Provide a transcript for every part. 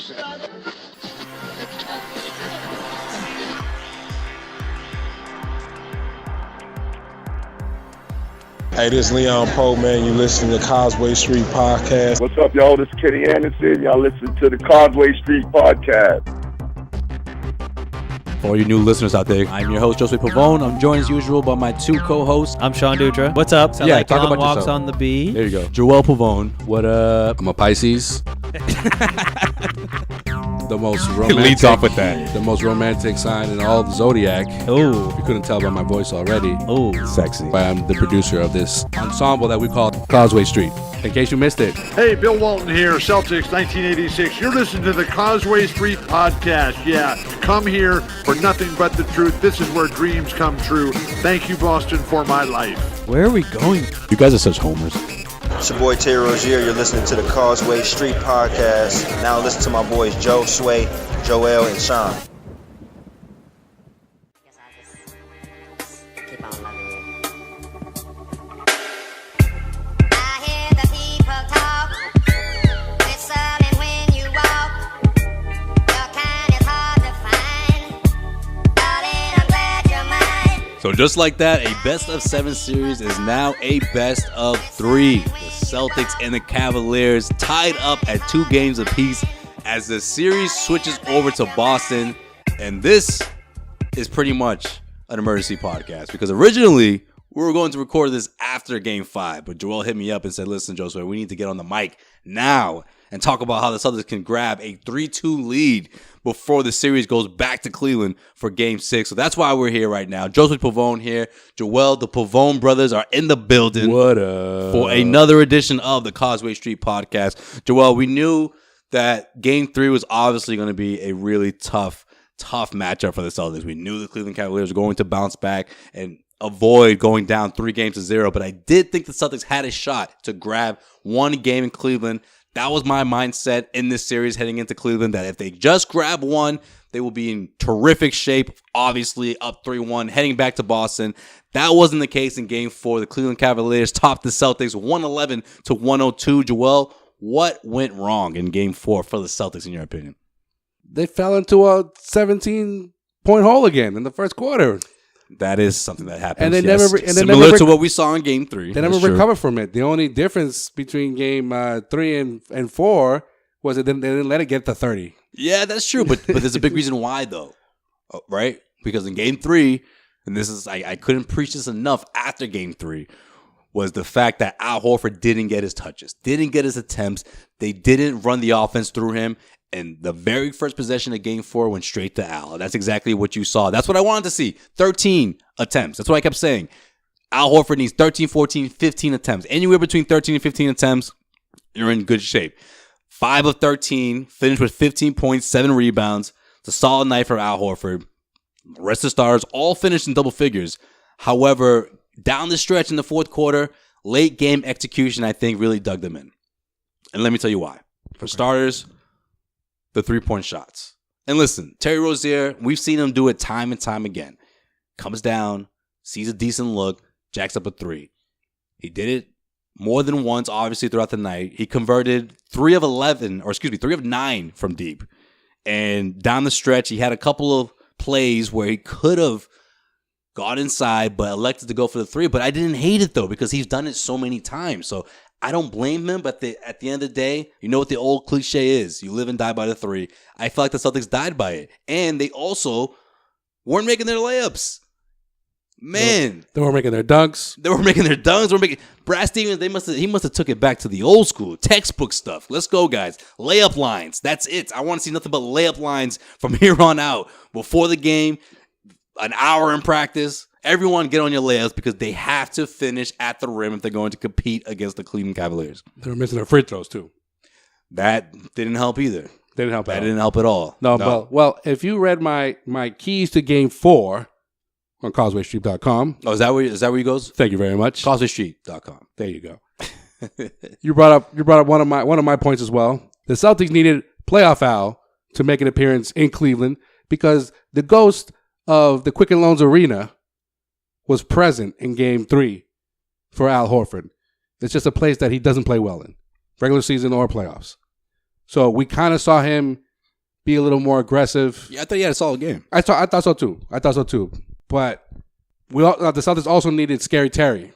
Hey, this is Leon Poe, man. You listening to Causeway Street Podcast. What's up, y'all? This is Kenny Anderson. Y'all listen to the Causeway Street Podcast. For all you new listeners out there, I'm your host, Josue Pavone. I'm joined as usual by my two co-hosts. I'm Sean Dutra. What's up? Yeah, like talk long about walks yourself. on the bee. There you go. Joel Pavone. What up? I'm a Pisces. The most romantic. It leads off with that. The most romantic sign in all of the zodiac. Oh, If you couldn't tell by my voice already. oh, Sexy. But I'm the producer of this ensemble that we call Causeway Street. In case you missed it. Hey, Bill Walton here, Celtics 1986. You're listening to the Causeway Street Podcast. Yeah, come here for nothing but the truth. This is where dreams come true. Thank you, Boston, for my life. where are we going? You guys are such homers. It's your boy Terry Rozier. You're listening to the Causeway Street Podcast. Now listen to my boys Joe, Sway, Joel, and Sean. So just like that, a best of 7 series is now a best of 3. The Celtics and the Cavaliers tied up at 2 games apiece as the series switches over to Boston. And this is pretty much an emergency podcast because originally we were going to record this after Game 5. But Joel hit me up and said, listen, Joseph, we need to get on the mic now and talk about how the Celtics can grab a 3-2 lead before the series goes back to Cleveland for Game 6. So that's why we're here right now. Joseph Pavone here. Joel, the Pavone brothers are in the building. What up? For another edition of the Causeway Street Podcast. Joel, we knew that Game 3 was obviously going to be a really tough matchup for the Celtics. We knew the Cleveland Cavaliers were going to bounce back and avoid going down 3-0. But I did think the Celtics had a shot to grab one game in Cleveland. That was my mindset in this series heading into Cleveland, that if they just grab one, they will be in terrific shape, obviously up 3-1, heading back to Boston. That wasn't the case in Game 4. The Cleveland Cavaliers topped the Celtics 111-102. Joel, what went wrong in Game 4 for the Celtics, in your opinion? They fell into a 17-point hole again in the first quarter. That is something that happens. And they yes. Similar to what we saw in Game 3. They never recovered from it. The only difference between Game 3 and 4 was that they didn't let it get to 30. Yeah, that's true. But there's a big reason why, though, right? Because in Game 3, and this is I couldn't preach this enough after Game 3, was the fact that Al Horford didn't get his touches, didn't get his attempts. They didn't run the offense through him. And the very first possession of Game 4 went straight to Al. That's exactly what you saw. That's what I wanted to see. 13 attempts. That's what I kept saying. Al Horford needs 13, 14, 15 attempts. Anywhere between 13 and 15 attempts, you're in good shape. 5 of 13, finished with 15 points, 7 rebounds. It's a solid night for Al Horford. The rest of the stars all finished in double figures. However, down the stretch in the fourth quarter, late game execution, I think, really dug them in. And let me tell you why. For starters, the 3-point shots. And listen, Terry Rozier, we've seen him do it time and time again. Comes down, sees a decent look, jacks up a 3. He did it more than once, obviously, throughout the night. He converted 3 of 9 from deep. And down the stretch, he had a couple of plays where he could have got inside, but elected to go for the 3. But I didn't hate it, though, because he's done it so many times. So I don't blame him, but at the end of the day, you know what the old cliche is. You live and die by the 3. I feel like the Celtics died by it. And they also weren't making their layups. Man. They weren't making their dunks. Brad Stevens, he must have took it back to the old school, textbook stuff. Let's go, guys. Layup lines. That's it. I want to see nothing but layup lines from here on out. Before the game, an hour in practice. Everyone get on your layups because they have to finish at the rim if they're going to compete against the Cleveland Cavaliers. They were missing their free throws, too. That didn't help either. Didn't help at all. No. Well, if you read my keys to Game 4 on CausewayStreet.com. Oh, is that where you goes? Thank you very much. CausewayStreet.com. There you go. You brought up one of my points as well. The Celtics needed playoff Al to make an appearance in Cleveland because the ghost of the Quicken Loans Arena was present in Game 3 for Al Horford. It's just a place that he doesn't play well in, regular season or playoffs. So we kind of saw him be a little more aggressive. Yeah, I thought he had a solid game. I thought so too. But the Celtics also needed Scary Terry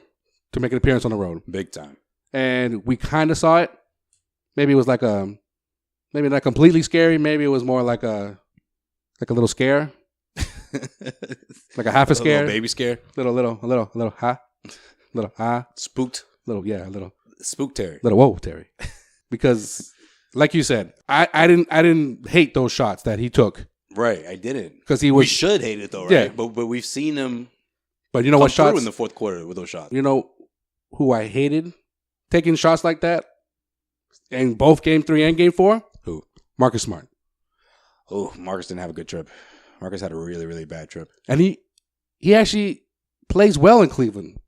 to make an appearance on the road. Big time. And we kind of saw it. Maybe it was maybe not completely scary. Maybe it was more like a little scare. Like a half a scare. Little baby scare. Little ha. Spooked. Little Spooked Terry. little whoa, Terry. Because like you said, I didn't hate those shots that he took. Right, I didn't. Because we should hate it though, right? Yeah. But we've seen him But you know come what through shots in the fourth quarter with those shots. You know who I hated taking shots like that in both Game 3 and Game 4? Who? Marcus Smart. Oh, Marcus didn't have a good trip. Marcus had a really, really bad trip. And he actually plays well in Cleveland.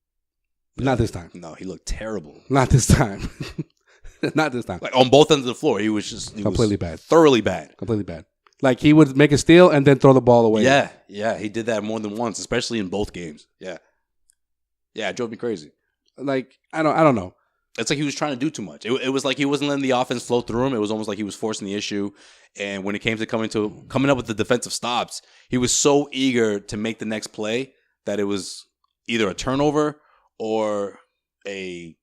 But not this time. No, he looked terrible. Not this time. Not this time. Like on both ends of the floor, he was Completely bad. Thoroughly bad. Completely bad. Like he would make a steal and then throw the ball away. Yeah, he did that more than once, especially in both games. Yeah, it drove me crazy. Like I don't know. It's like he was trying to do too much. It was like he wasn't letting the offense flow through him. It was almost like he was forcing the issue. And when it came to coming up with the defensive stops, he was so eager to make the next play that it was either a turnover or a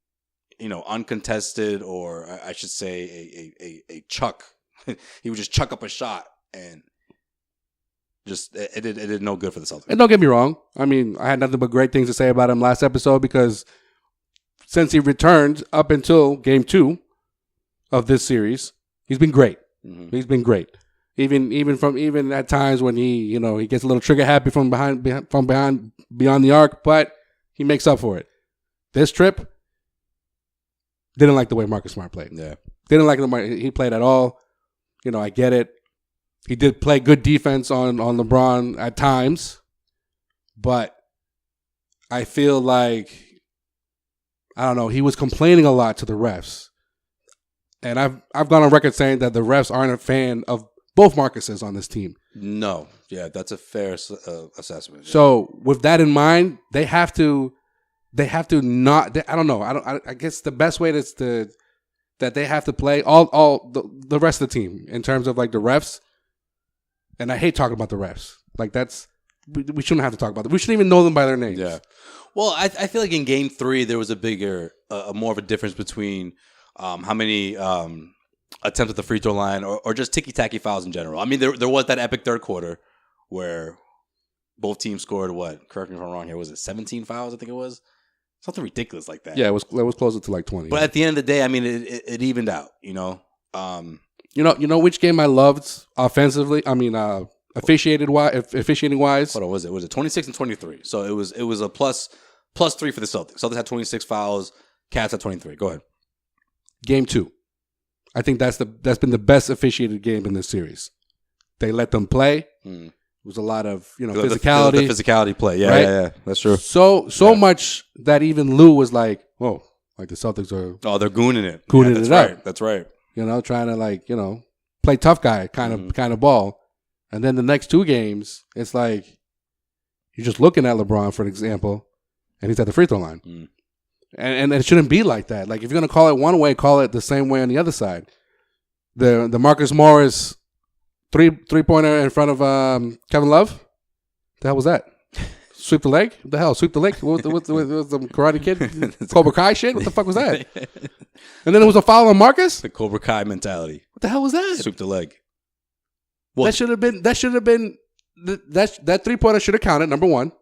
uncontested, or I should say a chuck. He would just chuck up a shot and just it did no good for the Celtics. And don't get me wrong. I mean, I had nothing but great things to say about him last episode because since he returned up until Game 2 of this series, he's been great. Mm-hmm. He's been great. Even at times when he gets a little trigger happy from beyond the arc, but he makes up for it. This trip, didn't like the way Marcus Smart played. Yeah, didn't like the way he played at all. I get it. He did play good defense on LeBron at times, but I feel like, I don't know, he was complaining a lot to the refs. And I've gone on record saying that the refs aren't a fan of both Marcuses on this team. No. Yeah, that's a fair assessment. Yeah. So with that in mind, they have to not, I don't know. I guess the best way that they have to play all the rest of the team in terms of like the refs. And I hate talking about the refs. Like we shouldn't have to talk about them. We shouldn't even know them by their names. Yeah. Well, I feel like in Game 3 there was more of a difference between how many attempts at the free throw line or just ticky-tacky fouls in general. I mean, there was that epic third quarter where both teams scored what? Correct me if I'm wrong here. Was it 17 fouls? I think it was something ridiculous like that. Yeah, it was closer to like 20. But at the end of the day, I mean, it evened out. You know which game I loved offensively? I mean, officiating wise. Hold on, was it 26 and 23? So it was a plus 3 for the Celtics. Celtics had 26 fouls. Cavs had 23. Go ahead. Game 2. I think that's been the best officiated game in this series. They let them play. It was a lot of physicality. The physicality play. Yeah, right? yeah, that's true. So much that even Lou was like, "Whoa!" Like the Celtics are. Oh, they're gooning it. Gooning it up. Right. That's right. Trying to play tough guy kind of ball. And then the next 2 games, it's like you're just looking at LeBron, for example, and he's at the free throw line. And it shouldn't be like that. Like if you're gonna call it one way, call it the same way on the other side. The Marcus Morris three-pointer in front of Kevin Love. The hell was that? Sweep the leg? What the hell? Sweep the leg? What was the Karate Kid? Cobra Kai shit? What the fuck was that? And then it was a foul on Marcus? The Cobra Kai mentality. What the hell was that? Sweep the leg. Well, that should have been that 3-pointer should have counted, number 1.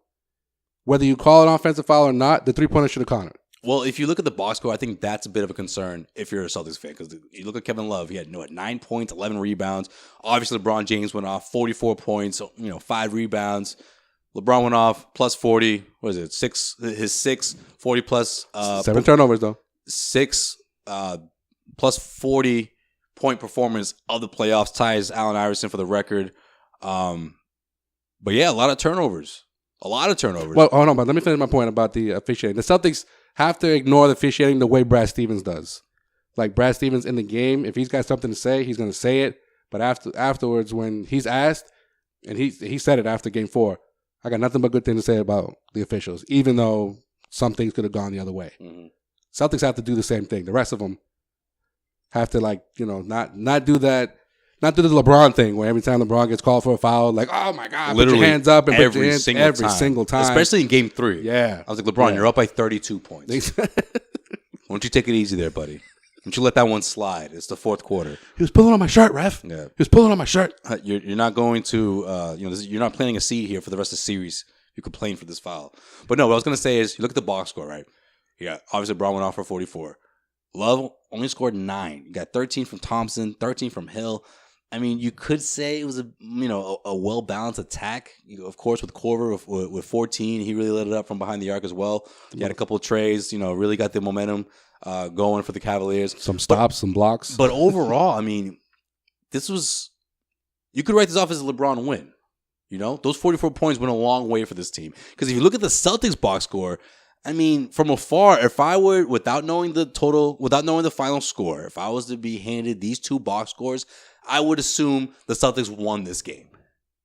Whether you call it an offensive foul or not, the 3-pointer should have counted. Well, if you look at the box score, I think that's a bit of a concern if you're a Celtics fan, because you look at Kevin Love, he had 9 points, 11 rebounds. Obviously, LeBron James went off 44 points, 5 rebounds. LeBron went off plus 40. What is it? 40 plus 7 turnovers though. 6 plus 40 point performance of the playoffs, ties Allen Iverson for the record. But yeah, a lot of turnovers. Well, hold on, but let me finish my point about the officiating. The Celtics have to ignore the officiating the way Brad Stevens does. Like Brad Stevens in the game, if he's got something to say, he's going to say it. But afterwards, when he's asked, and he said it after Game 4, I got nothing but good things to say about the officials, even though some things could have gone the other way. Mm-hmm. Celtics have to do the same thing. The rest of them have to not do that Not do the LeBron thing where every time LeBron gets called for a foul, like, oh my God, Literally put your hands up and put your every hands single time. time. Especially in game 3. Yeah. I was like, LeBron, Yeah. you're up by 32 points. Why don't you take it easy there, buddy? Why don't you let that one slide? It's the fourth quarter. He was pulling on my shirt, ref. Yeah. He was pulling on my shirt. You're not going to, you're not planting a seed here for the rest of the series. You complain for this foul. But no, what I was going to say is, you look at the box score, right? Yeah, obviously Braun went off for 44. Love only scored 9. You got 13 from Thompson, 13 from Hill. I mean, you could say it was a well-balanced attack. Of course, with Korver with 14, he really lit it up from behind the arc as well. He had a couple of trays, really got the momentum going for the Cavaliers. Some stops, some blocks. But overall, I mean, you could write this off as a LeBron win. Those 44 points went a long way for this team. Because if you look at the Celtics box score, I mean, from afar, if I were, without knowing the final score, if I was to be handed these two box scores, I would assume the Celtics won this game.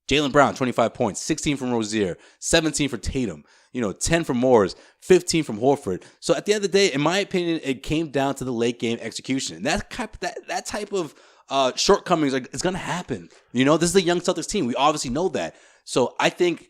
Jaylen Brown, 25 points, 16 from Rozier, 17 for Tatum, 10 from Morris, 15 from Horford. So at the end of the day, in my opinion, it came down to the late game execution. And that type of shortcomings is going to happen. This is a young Celtics team. We obviously know that. So I think,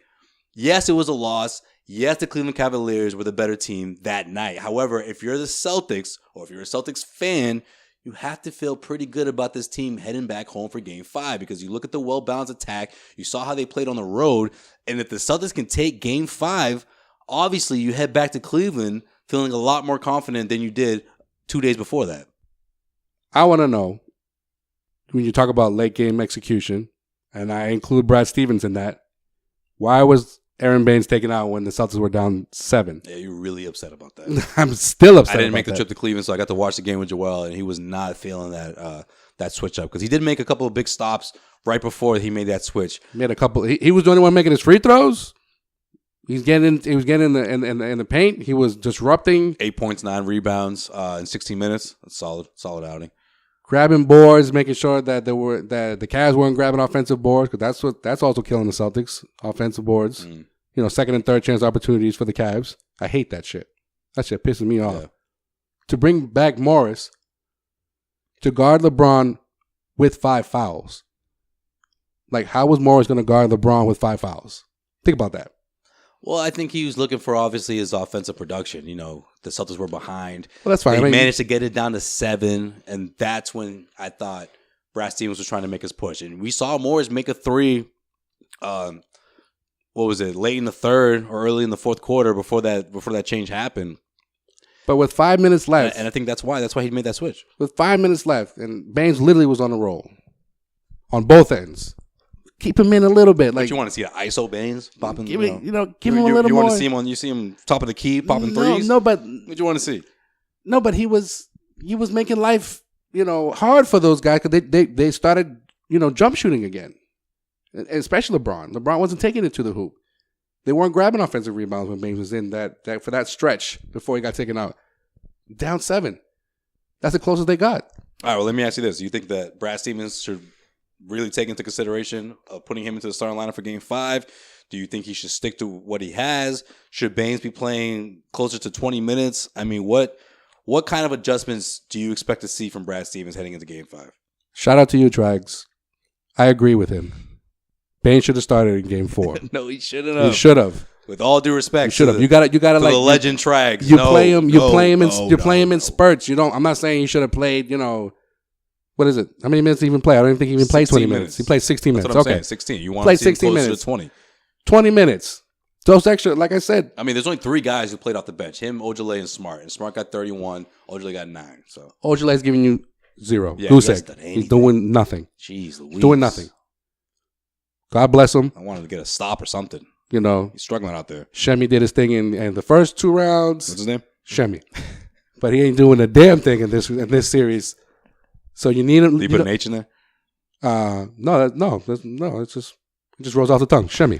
yes, it was a loss. Yes, the Cleveland Cavaliers were the better team that night. However, if you're the Celtics or if you're a Celtics fan, you have to feel pretty good about this team heading back home for Game 5 because you look at the well-balanced attack. You saw how they played on the road. And if the Celtics can take Game 5, obviously you head back to Cleveland feeling a lot more confident than you did 2 days before that. I want to know, when you talk about late game execution, and I include Brad Stevens in that, why was Aaron Baines taken out when the Celtics were down 7? Yeah, you're really upset about that. I'm still upset. I didn't make the trip to Cleveland, so I got to watch the game with Joel, and he was not feeling that switch up because he did make a couple of big stops right before he made that switch. He made a couple. He was the only one making his free throws. He was getting in the paint. He was disrupting. 8 points, 9 rebounds in 16 minutes. That's solid outing. Grabbing boards, making sure that the Cavs weren't grabbing offensive boards because that's also killing the Celtics. Offensive boards, second and third chance opportunities for the Cavs. I hate that shit. That shit pisses me off. Yeah. To bring back Morris to guard LeBron with 5 fouls. Like, how was Morris going to guard LeBron with 5 fouls? Think about that. Well, I think he was looking for, obviously, his offensive production. The Celtics were behind. Well, that's fine. They managed to get it down to 7, and that's when I thought Brad Stevens was trying to make his push. And we saw Morris make a 3, late in the third or early in the fourth quarter before that change happened. But with 5 minutes left. And I think that's why he made that switch. With 5 minutes left, and Baines literally was on a roll on both ends. Keep him in a little bit. Like, you want to see the ISO Baines popping? Give him a little you more. You want to see him you see him top of the key popping threes? No, but what do you want to see? No, but he was making life hard for those guys because they started jump shooting again, especially LeBron. LeBron wasn't taking it to the hoop. They weren't grabbing offensive rebounds when Baines was in that for that stretch before he got taken out. Down 7. That's the closest they got. All right. Well, let me ask you this: do you think that Brad Stevens should really take into consideration of putting him into the starting lineup for Game 5? Do you think he should stick to what he has? Should Baines be playing closer to 20 minutes? I mean, what kind of adjustments do you expect to see from Brad Stevens heading into Game 5? Shout out to you, Trags. I agree with him. Baines should have started in Game 4. No, he shouldn't have. He should have. With all due respect, should have. You got to like the legend Trags. You play him in spurts. I'm not saying he should have played. What is it? How many minutes did he even play? I don't even think he even played 20 minutes. He played 16 minutes. That's what I'm saying. 16. You want to see him closer to 20. 20 minutes. Those extra, like I said. I mean, there's only 3 guys who played off the bench. Him, Ojale, and Smart. And Smart got 31. Ojale got 9. So Ojale's giving you 0. Yeah, Goose egg. He's doing nothing. Jeez Louise. He's doing nothing. God bless him. I wanted to get a stop or something. He's struggling out there. Shemi did his thing in the first 2 rounds. What's his name? Shemi. But he ain't doing a damn thing in this series. So you need him. Did you put an H in there? No. It just rolls off the tongue. Shemi.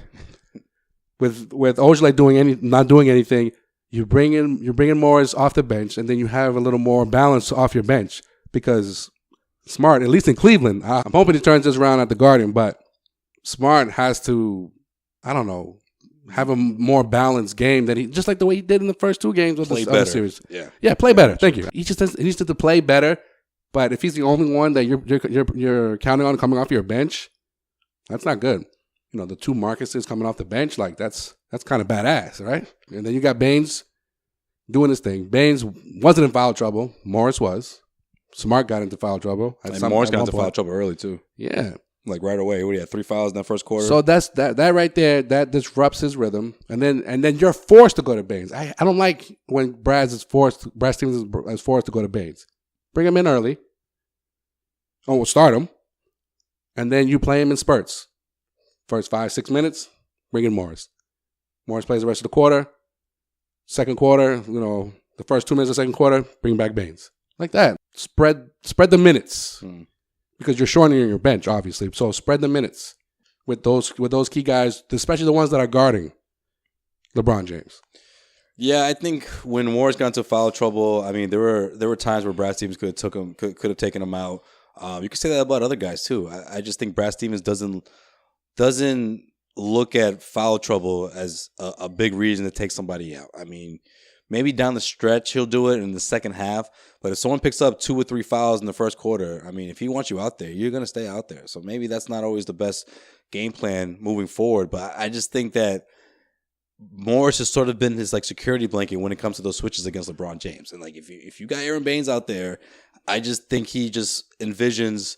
With Ojale not doing anything, you're bringing Morris off the bench, and then you have a little more balance off your bench because Smart, at least in Cleveland, I'm hoping he turns this around at the Garden, but Smart has to, I don't know, have a more balanced game that he just like the way he did in the first 2 games of the series. Yeah, play better. Thank you. He just needs to play better. But if he's the only one that you're counting on coming off your bench, that's not good. You know, the 2 Marcuses coming off the bench, like that's kind of badass, right? And then you got Baines doing his thing. Baines wasn't in foul trouble. Morris was. Smart got into foul trouble. And Morris got into foul trouble early too. Yeah. Like right away. What, he had 3 fouls in that first quarter? So that's that right there, that disrupts his rhythm. And then you're forced to go to Baines. I don't like when Brad's team is forced to go to Baines. Bring him in early. Oh, we'll start him. And then you play him in spurts. First 5-6 minutes, bring in Morris. Morris plays the rest of the quarter. Second quarter, the first 2 minutes of the second quarter, bring back Baines. Like that. Spread the minutes. Because you're shortening your bench, obviously. So spread the minutes with those key guys, especially the ones that are guarding LeBron James. Yeah, I think when Morris got into foul trouble, I mean, there were times where Brad Stevens could have taken him out. You could say that about other guys too. I just think Brad Stevens doesn't look at foul trouble as a big reason to take somebody out. I mean, maybe down the stretch he'll do it in the second half, but if someone picks up 2 or 3 fouls in the first quarter, I mean, if he wants you out there, you're going to stay out there. So maybe that's not always the best game plan moving forward, but I just think that Morris has sort of been his like security blanket when it comes to those switches against LeBron James. And like if you got Aaron Baines out there, I just think he just envisions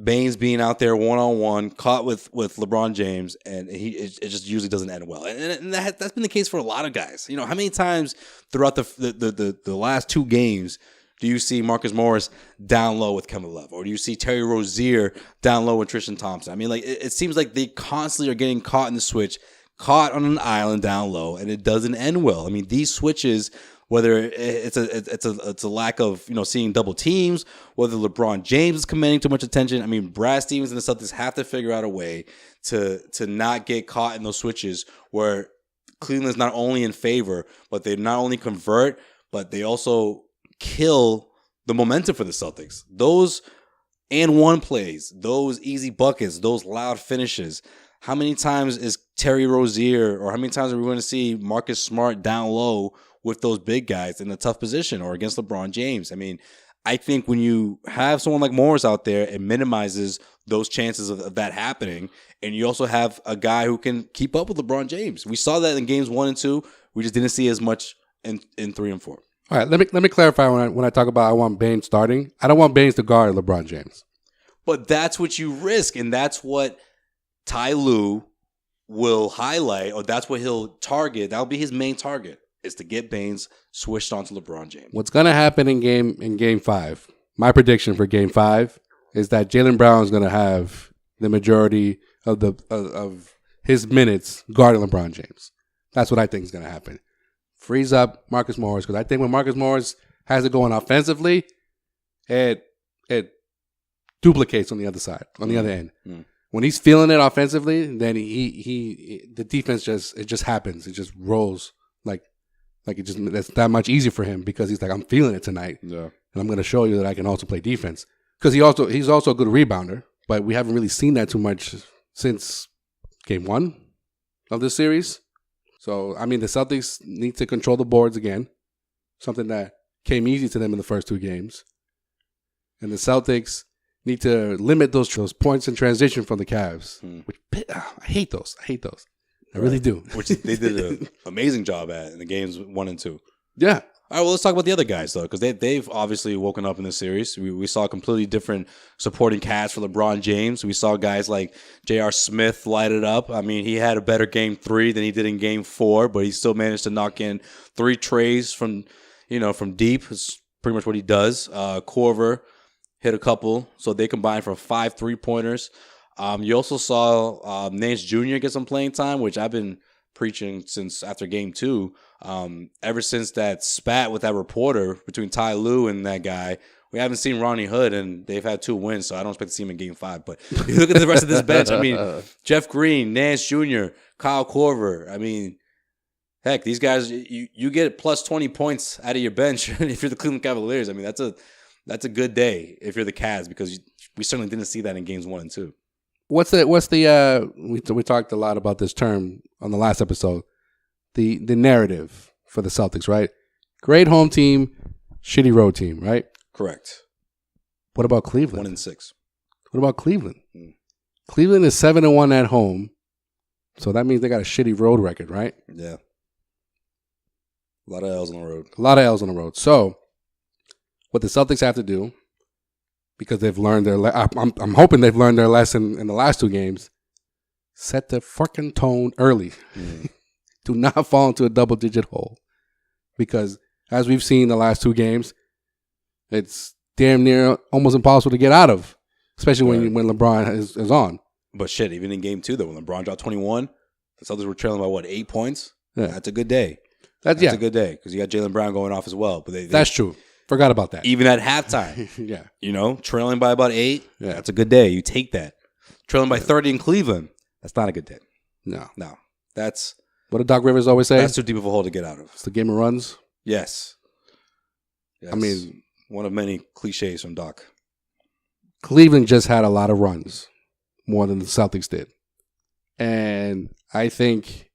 Baines being out there one-on-one, caught with LeBron James, and it just usually doesn't end well. And that's been the case for a lot of guys. You know, how many times throughout the last 2 games do you see Marcus Morris down low with Kevin Love? Or do you see Terry Rozier down low with Tristan Thompson? I mean, like it seems like they constantly are getting caught in the switch, caught on an island down low, and it doesn't end well. I mean, these switches, whether it's a lack of seeing double teams, whether LeBron James is commanding too much attention. I mean, Brad Stevens and the Celtics have to figure out a way to not get caught in those switches where Cleveland's not only in favor, but they not only convert, but they also kill the momentum for the Celtics. Those and one plays, those easy buckets, those loud finishes. How many times is Terry Rozier, or how many times are we going to see Marcus Smart down low with those big guys in a tough position or against LeBron James? I mean, I think when you have someone like Morris out there, it minimizes those chances of that happening. And you also have a guy who can keep up with LeBron James. We saw that in games 1 and 2. We just didn't see as much in 3 and 4. All right, let me clarify when I talk about I want Baines starting. I don't want Baines to guard LeBron James. But that's what you risk, and that's what Ty Lue will highlight, or that's what he'll target. That'll be his main target, is to get Baines switched onto LeBron James. What's going to happen in game 5, my prediction for game 5 is that Jaylen Brown is going to have the majority of his minutes guarding LeBron James. That's what I think is going to happen. Frees up Marcus Morris, because I think when Marcus Morris has it going offensively, it duplicates on the other side, on the other end. When he's feeling it offensively, then the defense just happens. It just rolls like that's that much easier for him, because he's like, I'm feeling it tonight, and I'm going to show you that I can also play defense. Because he's also a good rebounder, but we haven't really seen that too much since game 1 of this series. So I mean, the Celtics need to control the boards again, something that came easy to them in the first 2 games, and the Celtics need to limit those points in transition from the Cavs. Which I hate those. I really do. Which they did an amazing job at in the games 1 and 2. Yeah. All right, well, let's talk about the other guys, though, because they've obviously woken up in this series. We saw a completely different supporting cast for LeBron James. We saw guys like J.R. Smith light it up. I mean, he had a better game 3 than he did in game 4, but he still managed to knock in 3 trays from deep. It's pretty much what he does. Korver hit a couple, so they combined for 5 3-pointers. You also saw Nance Jr. get some playing time, which I've been preaching since after game 2. Ever since that spat with that reporter between Ty Lue and that guy, we haven't seen Ronnie Hood, and they've had 2 wins, so I don't expect to see him in game 5. But if you look at the rest of this bench, I mean, Jeff Green, Nance Jr., Kyle Korver, I mean, heck, these guys, you get plus 20 points out of your bench if you're the Cleveland Cavaliers. I mean, that's a good day if you're the Cavs, because we certainly didn't see that in games 1 and 2. We talked a lot about this term on the last episode, the narrative for the Celtics, right? Great home team, shitty road team, right? Correct. What about Cleveland? 1-6. What about Cleveland? Cleveland is 7-1 at home, so that means they got a shitty road record, right? Yeah. A lot of L's on the road. A lot of L's on the road. So, what the Celtics have to do, because they've learned their, I'm hoping they've learned their lesson in the last 2 games. Set the fucking tone early. Do not fall into a double-digit hole, because as we've seen the last 2 games, it's damn near almost impossible to get out of, especially when LeBron is on. But shit, even in game 2, though, when LeBron dropped 21, the Celtics were trailing by 8 points? Yeah. That's a good day. That's a good day, because you got Jaylen Brown going off as well. But that's true. Forgot about that. Even at halftime, yeah, trailing by about 8, that's a good day. You take that. Trailing by 30 in Cleveland, that's not a good day. No. That's what did Doc Rivers always say? That's too deep of a hole to get out of. It's the game of runs. Yes. I mean, one of many cliches from Doc. Cleveland just had a lot of runs, more than the Celtics did, and I think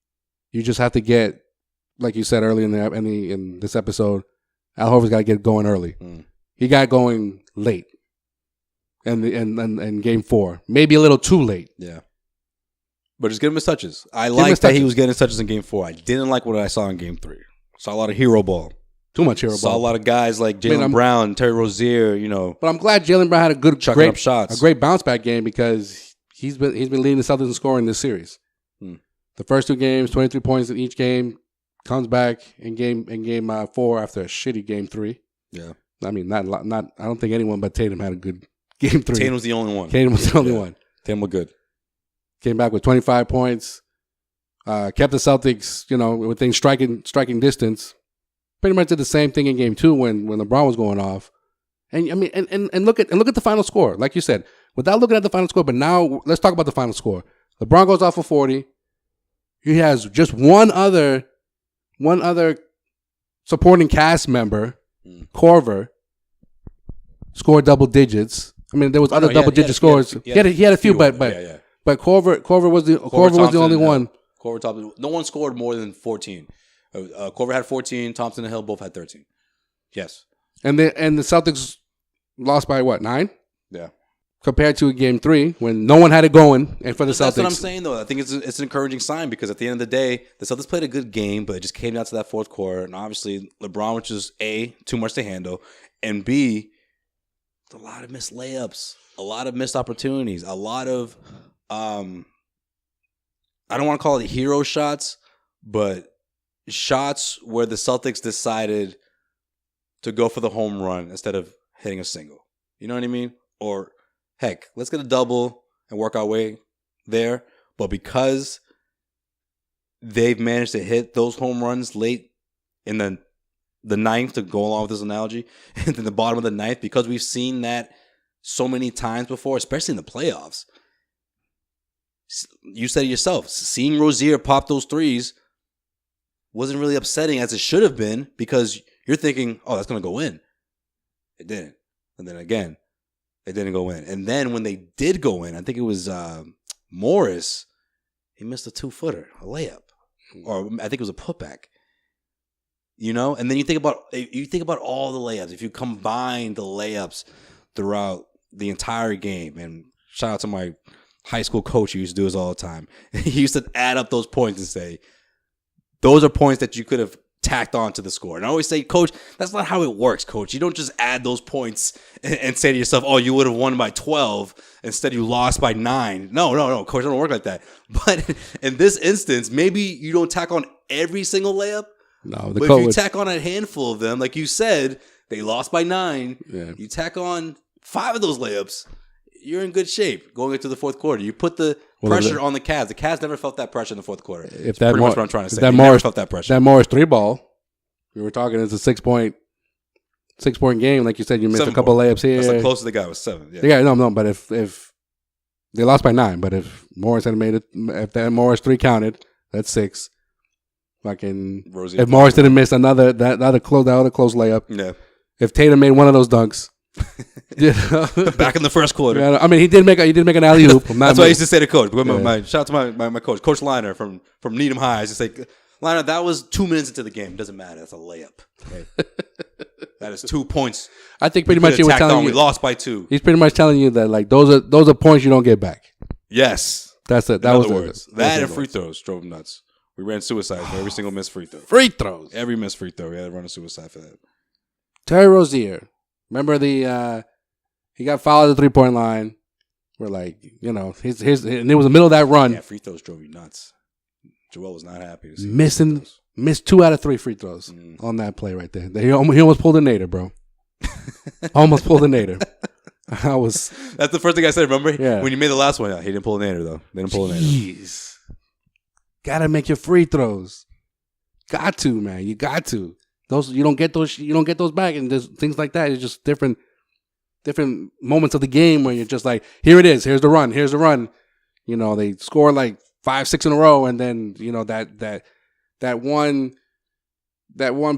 you just have to get, like you said earlier in this episode, Al Horford's got to get going early. He got going late, and game 4, maybe a little too late. Yeah, but just give him his touches. I like that he was getting his touches in game 4. I didn't like what I saw in game 3. Saw a lot of hero ball. Too much hero ball. Saw a lot of guys like Jaylen Brown, Terry Rozier. But I'm glad Jaylen Brown had chucking up shots, a great bounce back game, because he's been leading the Celtics in scoring this series. The first 2 games, 23 points in each game. Comes back in game 4 after a shitty game 3. Yeah, I mean, not. I don't think anyone but Tatum had a good game 3. Tatum was the only one. Tatum was the only one. Tatum was good. Came back with 25 points. Kept the Celtics, within striking distance. Pretty much did the same thing in game 2 when LeBron was going off. And I mean, and look at the final score. Like you said, without looking at the final score, but now let's talk about the final score. LeBron goes off for 40. He has just one other supporting cast member, Korver, scored double digits. I mean, there was other double-digit scores. He had a few, but Korver was the only one. Korver topped. No one scored more than 14. Korver had 14. Thompson and Hill both had 13. Yes. And the Celtics lost by what, 9? Yeah. Compared to game 3 when no one had it going, and for the Celtics. That's what I'm saying, though. I think it's an encouraging sign, because at the end of the day, the Celtics played a good game, but it just came down to that fourth quarter. And obviously, LeBron, which is A, too much to handle, and B, a lot of missed layups, a lot of missed opportunities, a lot of I don't want to call it hero shots, but shots where the Celtics decided to go for the home run instead of hitting a single. You know what I mean? Or heck, let's get a double and work our way there. But because they've managed to hit those home runs late in the ninth, to go along with this analogy, and then the bottom of the ninth, because we've seen that so many times before, especially in the playoffs. You said it yourself, seeing Rozier pop those threes wasn't really upsetting as it should have been, because you're thinking, oh, that's going to go in. It didn't. And then again, it didn't go in. And then when they did go in, I think it was Morris, he missed a 2-footer, a layup. Or I think it was a putback. You know? And then you think about all the layups. If you combine the layups throughout the entire game, and shout out to my high school coach who used to do this all the time. He used to add up those points and say, those are points that you could have tacked on to the score. And I always say, Coach, that's not how it works, Coach. You don't just add those points and say to yourself, oh, you would have won by 12. Instead, you lost by 9. No, Coach, it don't work like that. But in this instance, maybe you don't tack on every single layup. No, but if you tack on a handful of them, like you said, they lost by 9. Yeah. You tack on 5 of those layups, you're in good shape going into the fourth quarter. You put the pressure on the Cavs. The Cavs never felt that pressure in the fourth quarter. That's pretty much what I'm trying to say. They never felt that pressure. That Morris 3-ball, we were talking, it's a 6-point game. Like you said, you missed a couple layups here. That's the closest they got was 7. Yeah, no. But if they lost by 9, but if Morris had made it, if that Morris 3 counted, that's 6. Rosie, if Morris didn't miss another close layup, yeah. If Tatum made one of those dunks, back in the first quarter. Yeah, I mean, he did make an alley oop. That's what I used to say to Coach. Shout out to my coach, Coach Liner from Needham High. I used to say, Liner, that was 2 minutes into the game. It doesn't matter. That's a layup. Okay? That is 2 points. I think pretty much he was telling you we lost by 2. He's pretty much telling you that like those are points you don't get back. Yes, that's it. In other words, that and free throws drove him nuts. We ran suicide for every single missed free throw. Free throws. Every missed free throw, we had to run a suicide for that. Terry Rozier, remember he got fouled at the 3-point line. We're like, his and it was the middle of that run. Yeah, free throws drove you nuts. Joel was not happy to see missed 2 out of 3 free throws on that play right there. He almost pulled a nader, bro. Almost pulled a nader. That's the first thing I said. Remember? Yeah. When you made the last one, he didn't pull a nader though. They didn't pull a nader. Jeez. Gotta make your free throws. Got to, man. You got to. Those you don't get those back, and there's things like that. It's just different moments of the game where you're just like, here it is. Here's the run. They score like 5-6 in a row, and then that one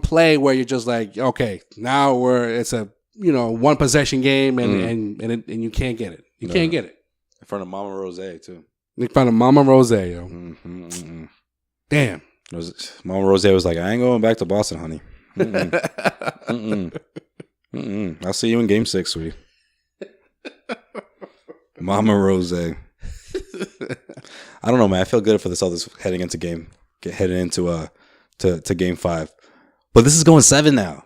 play where you're just like, okay, now it's a one possession game, and you can't get it. You can't get it in front of Mama Rose too. In front of Mama Rose, yo. Damn. Mama Rose was like, I ain't going back to Boston, honey. I'll see you in Game 6, sweetie. Mama Rose. I don't know, man. I feel good for the Celtics heading into Game 5. But this is going 7 now.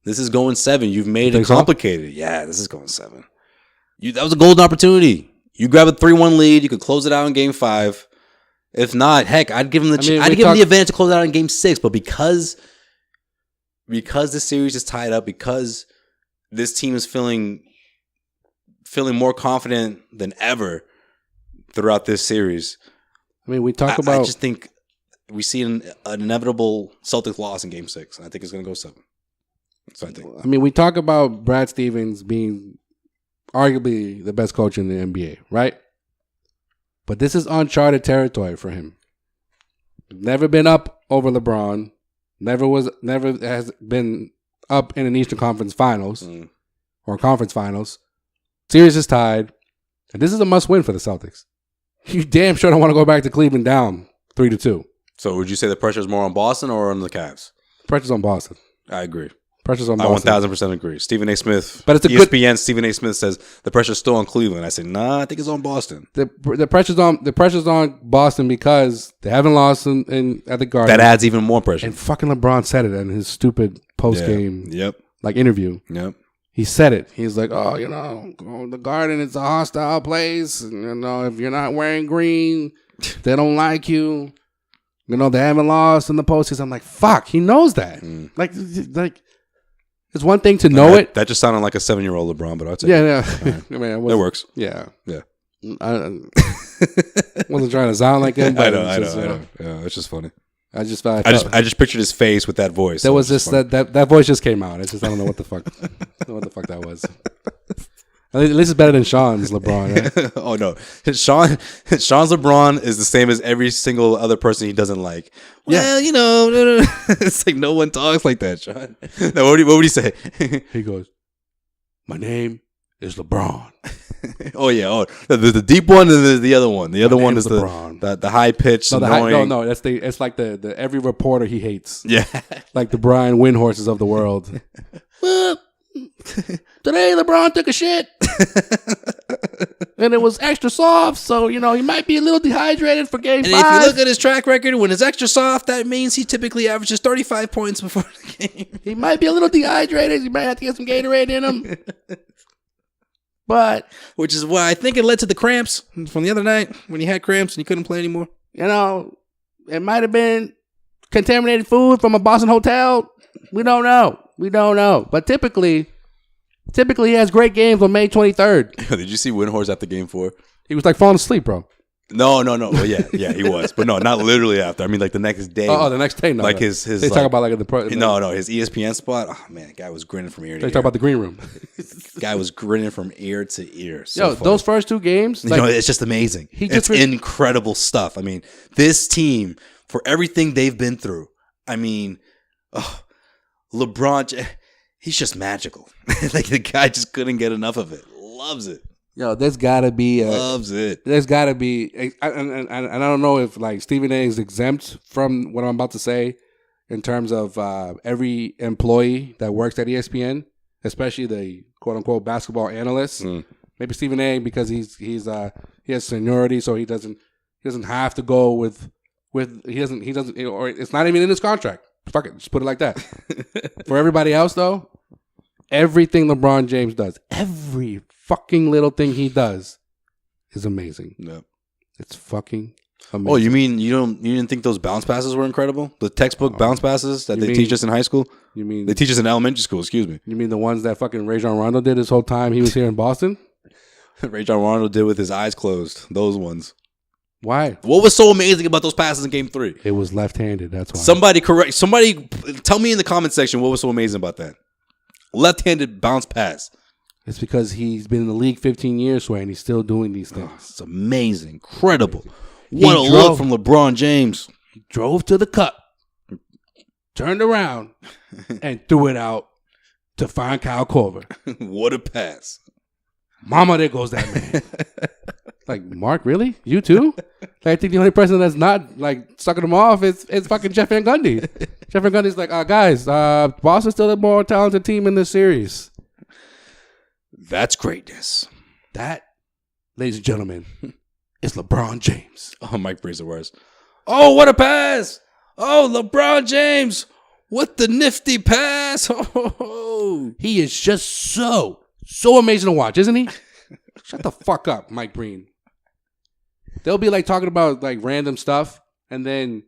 This is going 7. You've made it complicated. So? Yeah, this is going 7. That was a golden opportunity. You grab a 3-1 lead. You could close it out in Game 5. If not, heck, I'd give him the advantage to close it out in Game 6. But because this series is tied up, because this team is feeling more confident than ever throughout this series. I mean, I just think we see an inevitable Celtics loss in Game 6, and I think it's going to go 7. That's what I think. I mean, we talk about Brad Stevens being arguably the best coach in the NBA, right? But this is uncharted territory for him. Never been up over LeBron. Never has been up in an Eastern Conference Finals or Conference Finals. Series is tied, and this is a must-win for the Celtics. You damn sure don't want to go back to Cleveland down 3-2. So would you say the pressure is more on Boston or on the Cavs? Pressure's on Boston. I agree. Pressure's on Boston. I 1000% agree. Stephen A. Smith, but it's ESPN. Stephen A. Smith says the pressure's still on Cleveland. I say, nah, I think it's on Boston. The pressure's on Boston because they haven't lost at the Garden. That adds even more pressure. And fucking LeBron said it in his stupid post game interview. Yep. He said it. He's like, the Garden is a hostile place. And, if you're not wearing green, they don't like you. They haven't lost in the postseason. I'm like, fuck, he knows that. Like, it's one thing to know it. That just sounded like a 7-year-old LeBron, but I'd say right. I mean, that works. Yeah. I wasn't trying to sound like him. But I know. Yeah, it's just funny. I just pictured his face with that voice. There was just that voice just came out. It's just I don't know what the fuck. I don't know what the fuck that was. At least it's better than Sean's LeBron. Right? Oh no, Sean's LeBron is the same as every single other person he doesn't like. Well, it's like no one talks like that, Sean. No, what would he say? He goes, "My name is LeBron." Oh yeah, the deep one and the other one. The other one is the high pitched. No, it's like the every reporter he hates. Yeah, like the Brian Windhorses of the world. Well, today LeBron took a shit, and it was extra soft. So he might be a little dehydrated for Game 5. And if you look at his track record, when it's extra soft, that means he typically averages 35 points before the game. He might be a little dehydrated. He might have to get some Gatorade in him. But which is why I think it led to the cramps from the other night when he had cramps and he couldn't play anymore. It might have been contaminated food from a Boston hotel. We don't know. But typically he has great games on May 23rd. Did you see Windhorst after Game 4? He was like falling asleep, bro. No. Well, yeah, he was, but no, not literally after. I mean, like the next day. Oh, the next day, no. Like his. They talk about like his ESPN spot. Oh man, guy was grinning from ear to ear. They talk about the green room. Guy was grinning from ear to ear. So funny. Those first 2 games, it's just amazing. It's incredible stuff. I mean, this team for everything they've been through. I mean, LeBron, he's just magical. Like the guy just couldn't get enough of it. Loves it. There's gotta be loves it. There's gotta be, and I don't know if like Stephen A is exempt from what I'm about to say. in terms of every employee that works at ESPN, especially the quote unquote basketball analysts. Maybe Stephen A. because he has seniority, so he doesn't have to go with he doesn't or it's not even in his contract. Fuck it, just put it like that. For everybody else though, everything LeBron James does, every fucking little thing he does is amazing. Yep. It's fucking amazing. Oh, you mean you didn't think those bounce passes were incredible? The textbook bounce passes that they teach us in high school? You mean they teach us in elementary school, excuse me. You mean the ones that fucking Rajon Rondo did his whole time he was here in Boston? Rajon Rondo did with his eyes closed. Those ones. Why? What was so amazing about those passes in Game 3? It was left-handed, that's why. Somebody tell me in the comment section what was so amazing about that. Left-handed bounce pass. It's because he's been in the league 15 years, Sway, and he's still doing these things. It's amazing. Incredible. What a look from LeBron James. He drove to the cup, turned around, and threw it out to find Kyle Korver. What a pass. Mama, there goes that man. Like, Mark, really? You too? I think the only person that's not, like, sucking him off is fucking Jeff Van Gundy. Jeff Van Gundy's like, guys, Boston's still the more talented team in this series. That's greatness. That, ladies and gentlemen, is LeBron James. Oh, Mike Bree's the worst. Oh, what a pass. Oh, LeBron James with the nifty pass. Oh. He is just so amazing to watch, isn't he? Shut the fuck up, Mike Breen. They'll be like talking about like random stuff, and then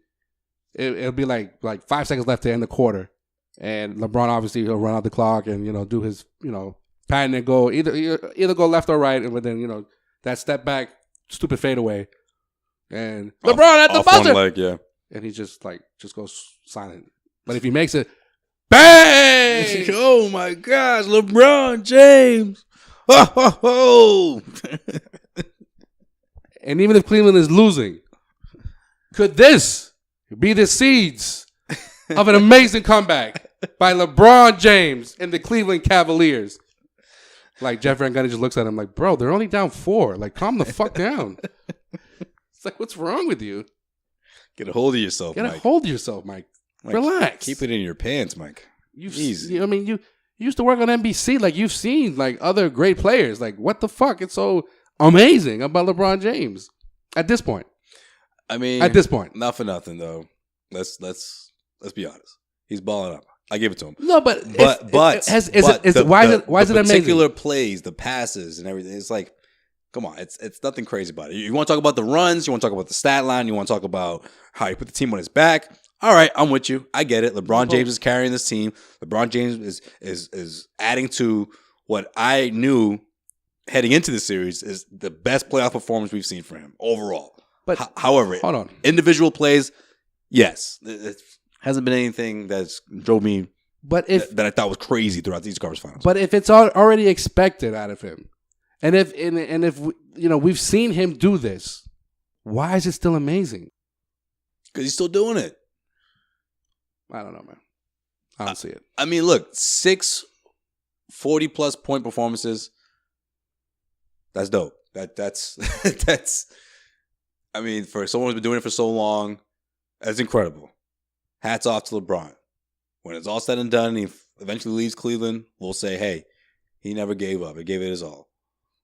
it'll be like 5 seconds left to end the quarter, and LeBron obviously he'll run out the clock and do his patent and go either go left or right, and then that step back, stupid fadeaway, and LeBron at the buzzer, leg, yeah, and he just goes silent. But if he makes it, bang! Oh my gosh, LeBron James! Oh. And even if Cleveland is losing, could this be the seeds of an amazing comeback by LeBron James and the Cleveland Cavaliers? Like, Jeff Van Gundy just looks at him like, bro, they're only down 4. Like, calm the fuck down. It's like, what's wrong with you? Get a hold of yourself, Get Mike. a hold of yourself, Mike. Relax. Keep it in your pants, Mike. Easy. You used to work on NBC. Like, you've seen like other great players. Like, what the fuck? It's so amazing about LeBron James at this point. I mean, at this point, not for nothing though. Let's be honest. He's balling up. I give it to him. No, why is it amazing? Particular plays, the passes, and everything. It's like, come on, it's nothing crazy about it. You want to talk about the runs? You want to talk about the stat line? You want to talk about how he put the team on his back? All right, I'm with you. I get it. LeBron James is carrying this team. LeBron James is adding to what I knew heading into the series is the best playoff performance we've seen from him overall. But however, hold on, individual plays, yes, it hasn't been anything that's drove me. But that I thought was crazy throughout these conference finals. But if it's already expected out of him, and if we've seen him do this, why is it still amazing? Because he's still doing it. I don't know, man. I don't see it. I mean, look, 6 40-plus point performances. That's dope. That's I mean, for someone who's been doing it for so long, that's incredible. Hats off to LeBron. When it's all said and done, he eventually leaves Cleveland, we'll say, hey, he never gave up. He gave it his all.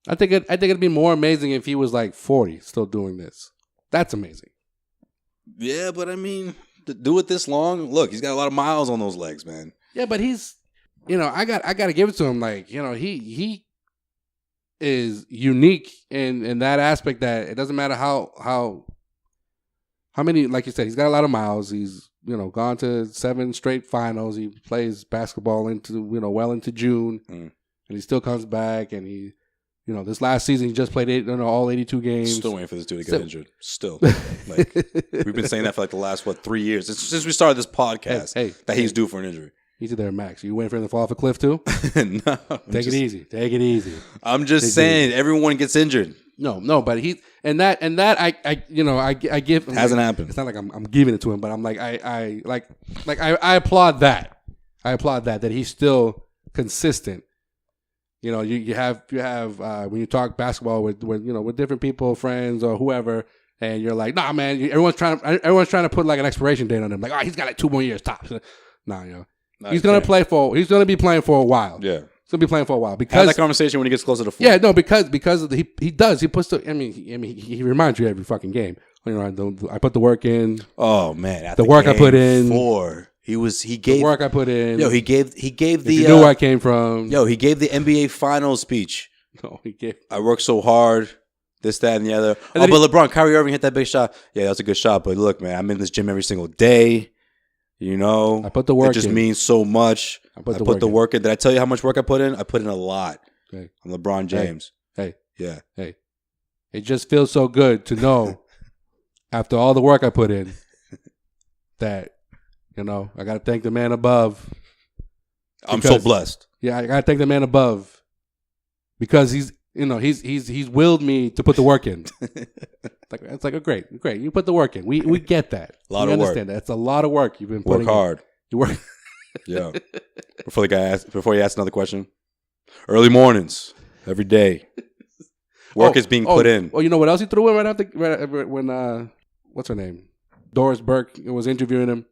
I think it'd be more amazing if he was like 40 still doing this. That's amazing. Yeah, but I mean, to do it this long, look, he's got a lot of miles on those legs, man. Yeah, but he's, I got to give it to him. Like, he is unique in that aspect that it doesn't matter how many, like you said, he's got a lot of miles. He's, gone to 7 straight finals. He plays basketball into, well into June, and he still comes back. And he, this last season he just played all 82 games. Still waiting for this dude to get injured. Still, like we've been saying that for like the last 3 years since we started this podcast. That he's due for an injury. Easy there, Max. You waiting for him to fall off a cliff too? No, Take it easy. Take it easy. I'm just saying everyone gets injured. No, but he and that I give him, hasn't happened. It's not like I'm giving it to him, but I'm like I applaud that. I applaud that he's still consistent. You have when you talk basketball with different people, friends or whoever, and you're like, nah, man, everyone's trying to put like an expiration date on him. Like, oh, he's got like 2 more years tops. Nah, he's gonna he's gonna be playing for a while. Yeah. He's gonna be playing for a while because have that conversation when he gets closer to 4. Yeah, no, because he does. He puts he reminds you every fucking game. I put the work in. Oh man, the work I put in. 4. He gave the work I put in. He gave the. You knew where I came from. He gave the NBA Finals speech. No, he gave. I worked so hard. This, that, and the other. But LeBron, Kyrie Irving hit that big shot. Yeah, that was a good shot. But look, man, I'm in this gym every single day. I put the work in. It just means so much. I put the work in. Did I tell you how much work I put in? I put in a lot. Okay. I'm LeBron James. Hey. Yeah. Hey. It just feels so good to know after all the work I put in that, I got to thank the man above. I'm so blessed. Yeah, I got to thank the man above because he's willed me to put the work in. It's like great. You put the work in. We get that. A lot of work. Understand that. It's a lot of work you've been putting Work hard. in. You work. Yeah. Before you ask another question, early mornings, every day. Work is being put in. Oh, you know what else he threw in right after when what's her name? Doris Burke was interviewing him.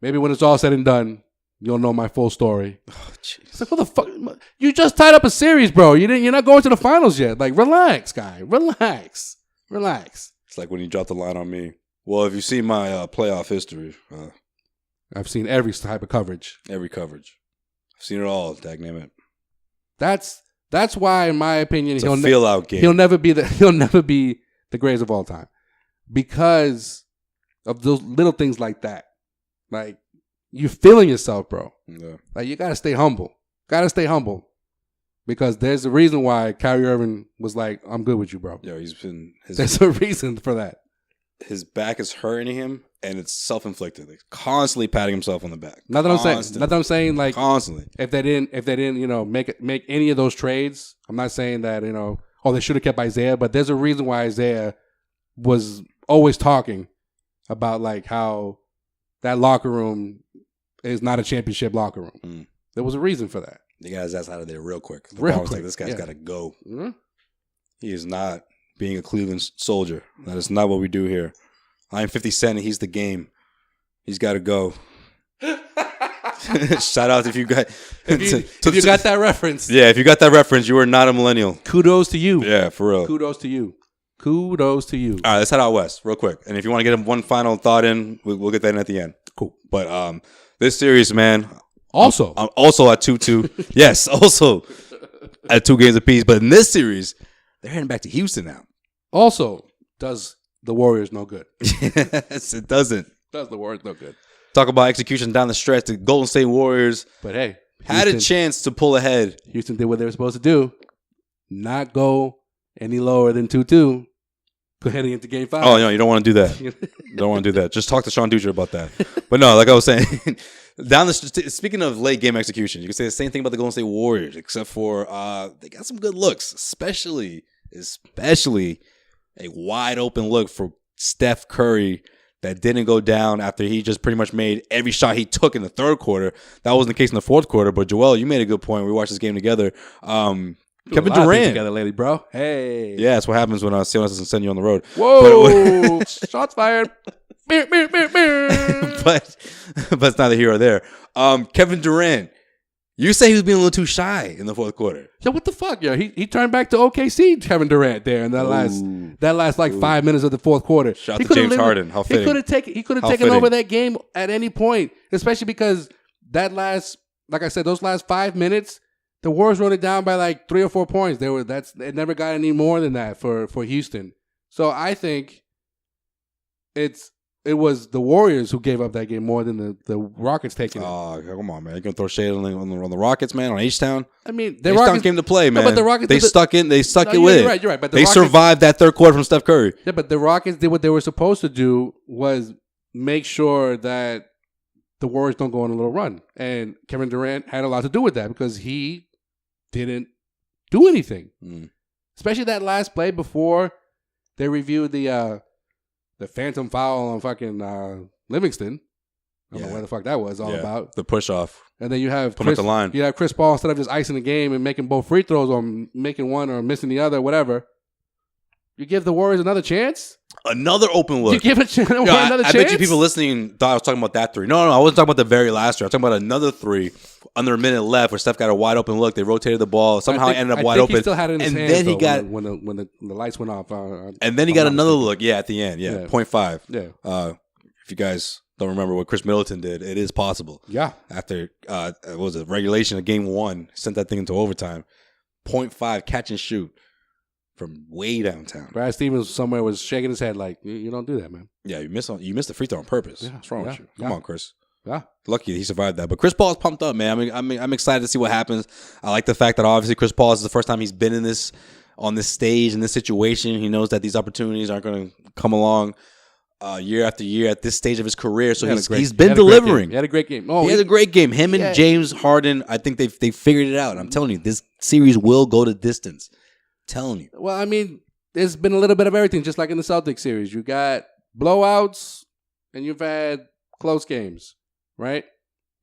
Maybe when it's all said and done, you'll know my full story. Oh, jeez. It's like, what the fuck? You just tied up a series, bro. You're not going to the finals yet. Like, relax, guy. Relax. It's like when you dropped the line on me. Well, if you see my playoff history, I've seen every type of coverage. Every coverage. I've seen it all. Dagname it. That's why, in my opinion, it's a feel-out game. He'll never be the greatest of all time because of those little things like that. Like, you're feeling yourself, bro. Yeah. Like, you gotta stay humble. Because there's a reason why Kyrie Irving was like, I'm good with you, bro. Yeah, there's a reason for that. His back is hurting him, and it's self-inflicted. Like, constantly patting himself on the back. Not that I'm saying like constantly. If they didn't, make any of those trades, I'm not saying that, they should have kept Isaiah, but there's a reason why Isaiah was always talking about like how that locker room is not a championship locker room. Mm. There was a reason for that. The guy's ass out of there real quick. Like, this guy's got to go. Mm-hmm. He is not being a Cleveland soldier. That is not what we do here. I am 50 Cent and he's the game. He's got to go. Shout out if you got if you got that reference. Yeah, if you got that reference, you are not a millennial. Kudos to you. Yeah, for real. Kudos to you. All right, let's head out west real quick. And if you want to get one final thought in, we'll get that in at the end. Cool. But this series, man. Also. I'm also at 2-2. Yes, also at 2 games apiece. But in this series, they're heading back to Houston now. Also, does the Warriors no good? Yes, it doesn't. Does the Warriors no good? Talk about execution down the stretch. The Golden State Warriors. But hey. Had a chance to pull ahead. Houston did what they were supposed to do. Not go any lower than 2-2. Heading into Game 5. Oh, no, you don't want to do that. You don't want to do that. Just talk to Sean Dutra about that. But no, like I was saying, speaking of late game execution, you can say the same thing about the Golden State Warriors, except for they got some good looks, especially a wide open look for Steph Curry that didn't go down after he just pretty much made every shot he took in the third quarter. That wasn't the case in the fourth quarter, but Joel, you made a good point. We watched this game together. Kevin Durant together lately, bro. Hey, yeah, that's what happens when CLS doesn't send you on the road. Whoa, shots fired. But it's neither here or there. Kevin Durant, you say he was being a little too shy in the fourth quarter. Yeah, what the fuck, yo? He turned back to OKC, Kevin Durant, there in that last 5 minutes of the fourth quarter. Shout out to James Harden. How fitting. He could have taken over that game at any point, especially because those last 5 minutes. The Warriors wrote it down by like 3 or 4 points. It never got any more than that for Houston. So I think it was the Warriors who gave up that game more than the Rockets taking it. Oh, come on, man! You gonna throw shade on the Rockets, man? On H-Town? I mean, the Rockets came to play, man. No, but the Rockets stuck it with it. You're right. But they survived that third quarter from Steph Curry. Yeah, but the Rockets did what they were supposed to do was make sure that the Warriors don't go on a little run, and Kevin Durant had a lot to do with that because he didn't do anything, especially that last play before they reviewed the phantom foul on fucking Livingston. I don't know where the fuck that was all about. The push off, and then you have Chris, the line. You have Chris Paul, instead of just icing the game and making both free throws or making one or missing the other, whatever. You give the Warriors another chance. Another open look. You give it another I chance? bet you people listening thought I was talking about that three. No, I wasn't talking about the very last three. I was talking about another three under a minute left where Steph got a wide open look. They rotated the ball. Somehow it ended up wide open. He still had it in his and hands, then he though, got when the lights went off. and then he got another look. Yeah, at the end. Yeah, 0.5. Yeah. If you guys don't remember what Chris Middleton did, it is possible. Yeah. After what was it, regulation of game 1, sent that thing into overtime. 0.5 catch and shoot from way downtown. Brad Stevens somewhere was shaking his head like, you don't do that, man. Yeah, you missed the free throw on purpose. Yeah, What's wrong with you? Come yeah. on, Chris. Yeah. Lucky he survived that. But Chris Paul's pumped up, man. I'm excited to see what happens. I like the fact that obviously Chris Paul is the first time he's been on this stage in this situation. He knows that these opportunities aren't going to come along year after year at this stage of his career. So he's been delivering. He had a great game. He had a great game. Him and James Harden, I think they figured it out. I'm telling you, this series will go to distance. I'm telling you. Well, I mean, there's been a little bit of everything, just like in the Celtics series. You got blowouts and you've had close games, right?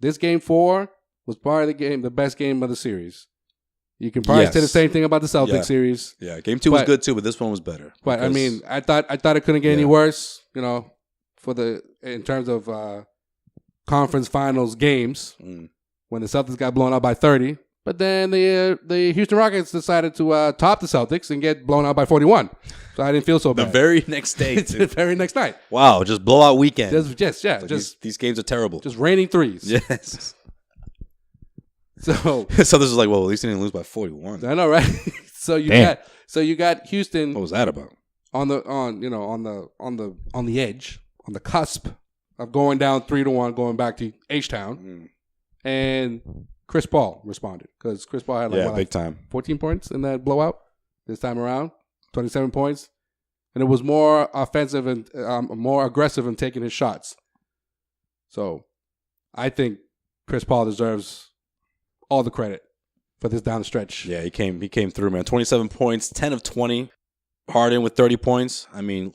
This game 4 was part of the game, the best game of the series. You can probably say the same thing about the Celtics series. Yeah, game 2 was good too, but this one was better. But I mean, I thought it couldn't get any worse, in terms of conference finals games when the Celtics got blown out by 30. But then the Houston Rockets decided to top the Celtics and get blown out by 41. So I didn't feel so bad. The very next day. The very next night. Wow, just blowout weekend. These games are terrible. Just raining threes. Yes. So this is like, well, at least they didn't lose by 41. I know, right? So you got Houston. What was that about? On the edge, on the cusp of going down 3-1, going back to H-Town, and Chris Paul responded because Chris Paul had big time 14 points in that blowout this time around, 27 points, and it was more offensive and more aggressive in taking his shots. So, I think Chris Paul deserves all the credit for this down the stretch. Yeah, he came through, man. 27 points, 10 of 20. Harden with 30 points. I mean,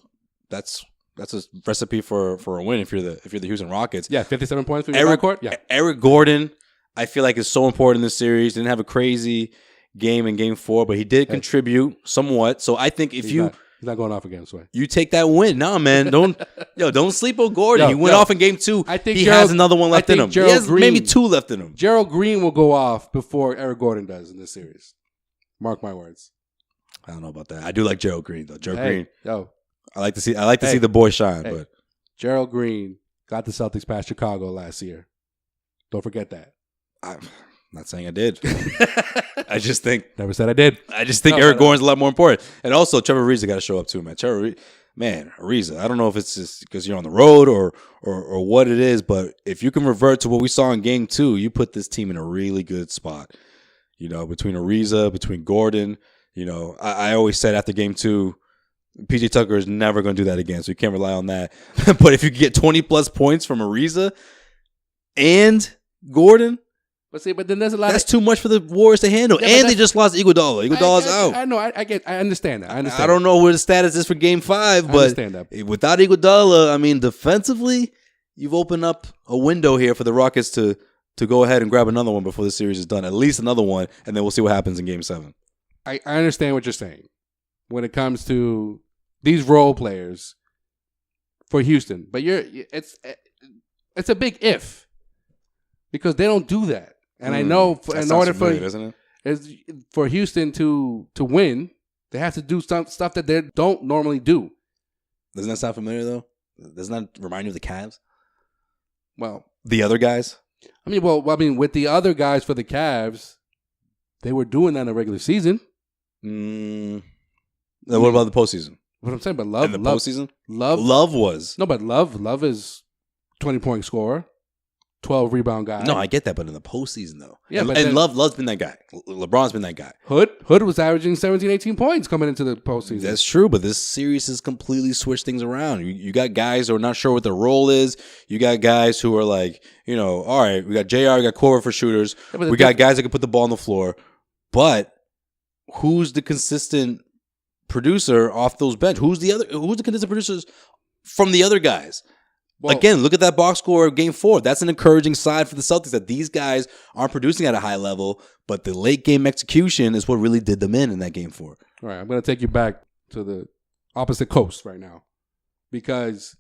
that's a recipe for a win if you're the Houston Rockets. Yeah, 57 points for your backcourt. Yeah, Eric Gordon, I feel like is so important in this series. Didn't have a crazy game in Game 4, but he did contribute somewhat. So I think if he's not going off again, Sway. You take that win. No, man, don't sleep on Gordon. He went off in Game 2. I think he has another one left in him. He has maybe 2 left in him. Gerald Green will go off before Eric Gordon does in this series. Mark my words. I don't know about that. I do like Gerald Green though. Green. Yo, I like to see the boy shine. But Gerald Green got the Celtics past Chicago last year. Don't forget that. I'm not saying I did. I just think never said I did. I just think Eric Gordon's a lot more important. And also Trevor Ariza got to show up too, man. Ariza. I don't know if it's just because you're on the road or what it is, but if you can revert to what we saw in Game 2, you put this team in a really good spot. Between Ariza, between Gordon. I always said after Game 2, PJ Tucker is never going to do that again, so you can't rely on that. But if you get 20-plus points from Ariza and Gordon, but then there's a lot. That's too much for the Warriors to handle, and they just lost Iguodala. Iguodala's out. I know. I understand that. I don't know where the status is for Game 5, but without Iguodala, I mean, defensively, you've opened up a window here for the Rockets to go ahead and grab another one before the series is done. At least another one, and then we'll see what happens in Game 7. I understand what you're saying when it comes to these role players for Houston, but it's a big if because they don't do that. And I know in order for Houston to win, they have to do some stuff that they don't normally do. Doesn't that sound familiar though? Doesn't that remind you of the Cavs? Well, the other guys. I mean, with the other guys for the Cavs, they were doing that in the regular season. What about the postseason? What I'm saying, but Love in the postseason, Love was no, but Love is 20-point scorer, 12 rebound guy. No, I get that, but in the postseason though, yeah, and Love's been that guy. LeBron's been that guy. Hood was averaging 17, 18 points coming into the postseason. That's true, but this series has completely switched things around. You got guys who are not sure what their role is. You got guys who are like, all right, we got JR, we got Korver for shooters. Yeah, we got guys that can put the ball on the floor, but who's the consistent producer off those bench? Who's the consistent producers from the other guys? Well, again, look at that box score of Game 4. That's an encouraging side for the Celtics that these guys aren't producing at a high level, but the late game execution is what really did them in that Game 4. All right, I'm going to take you back to the opposite coast right now. Because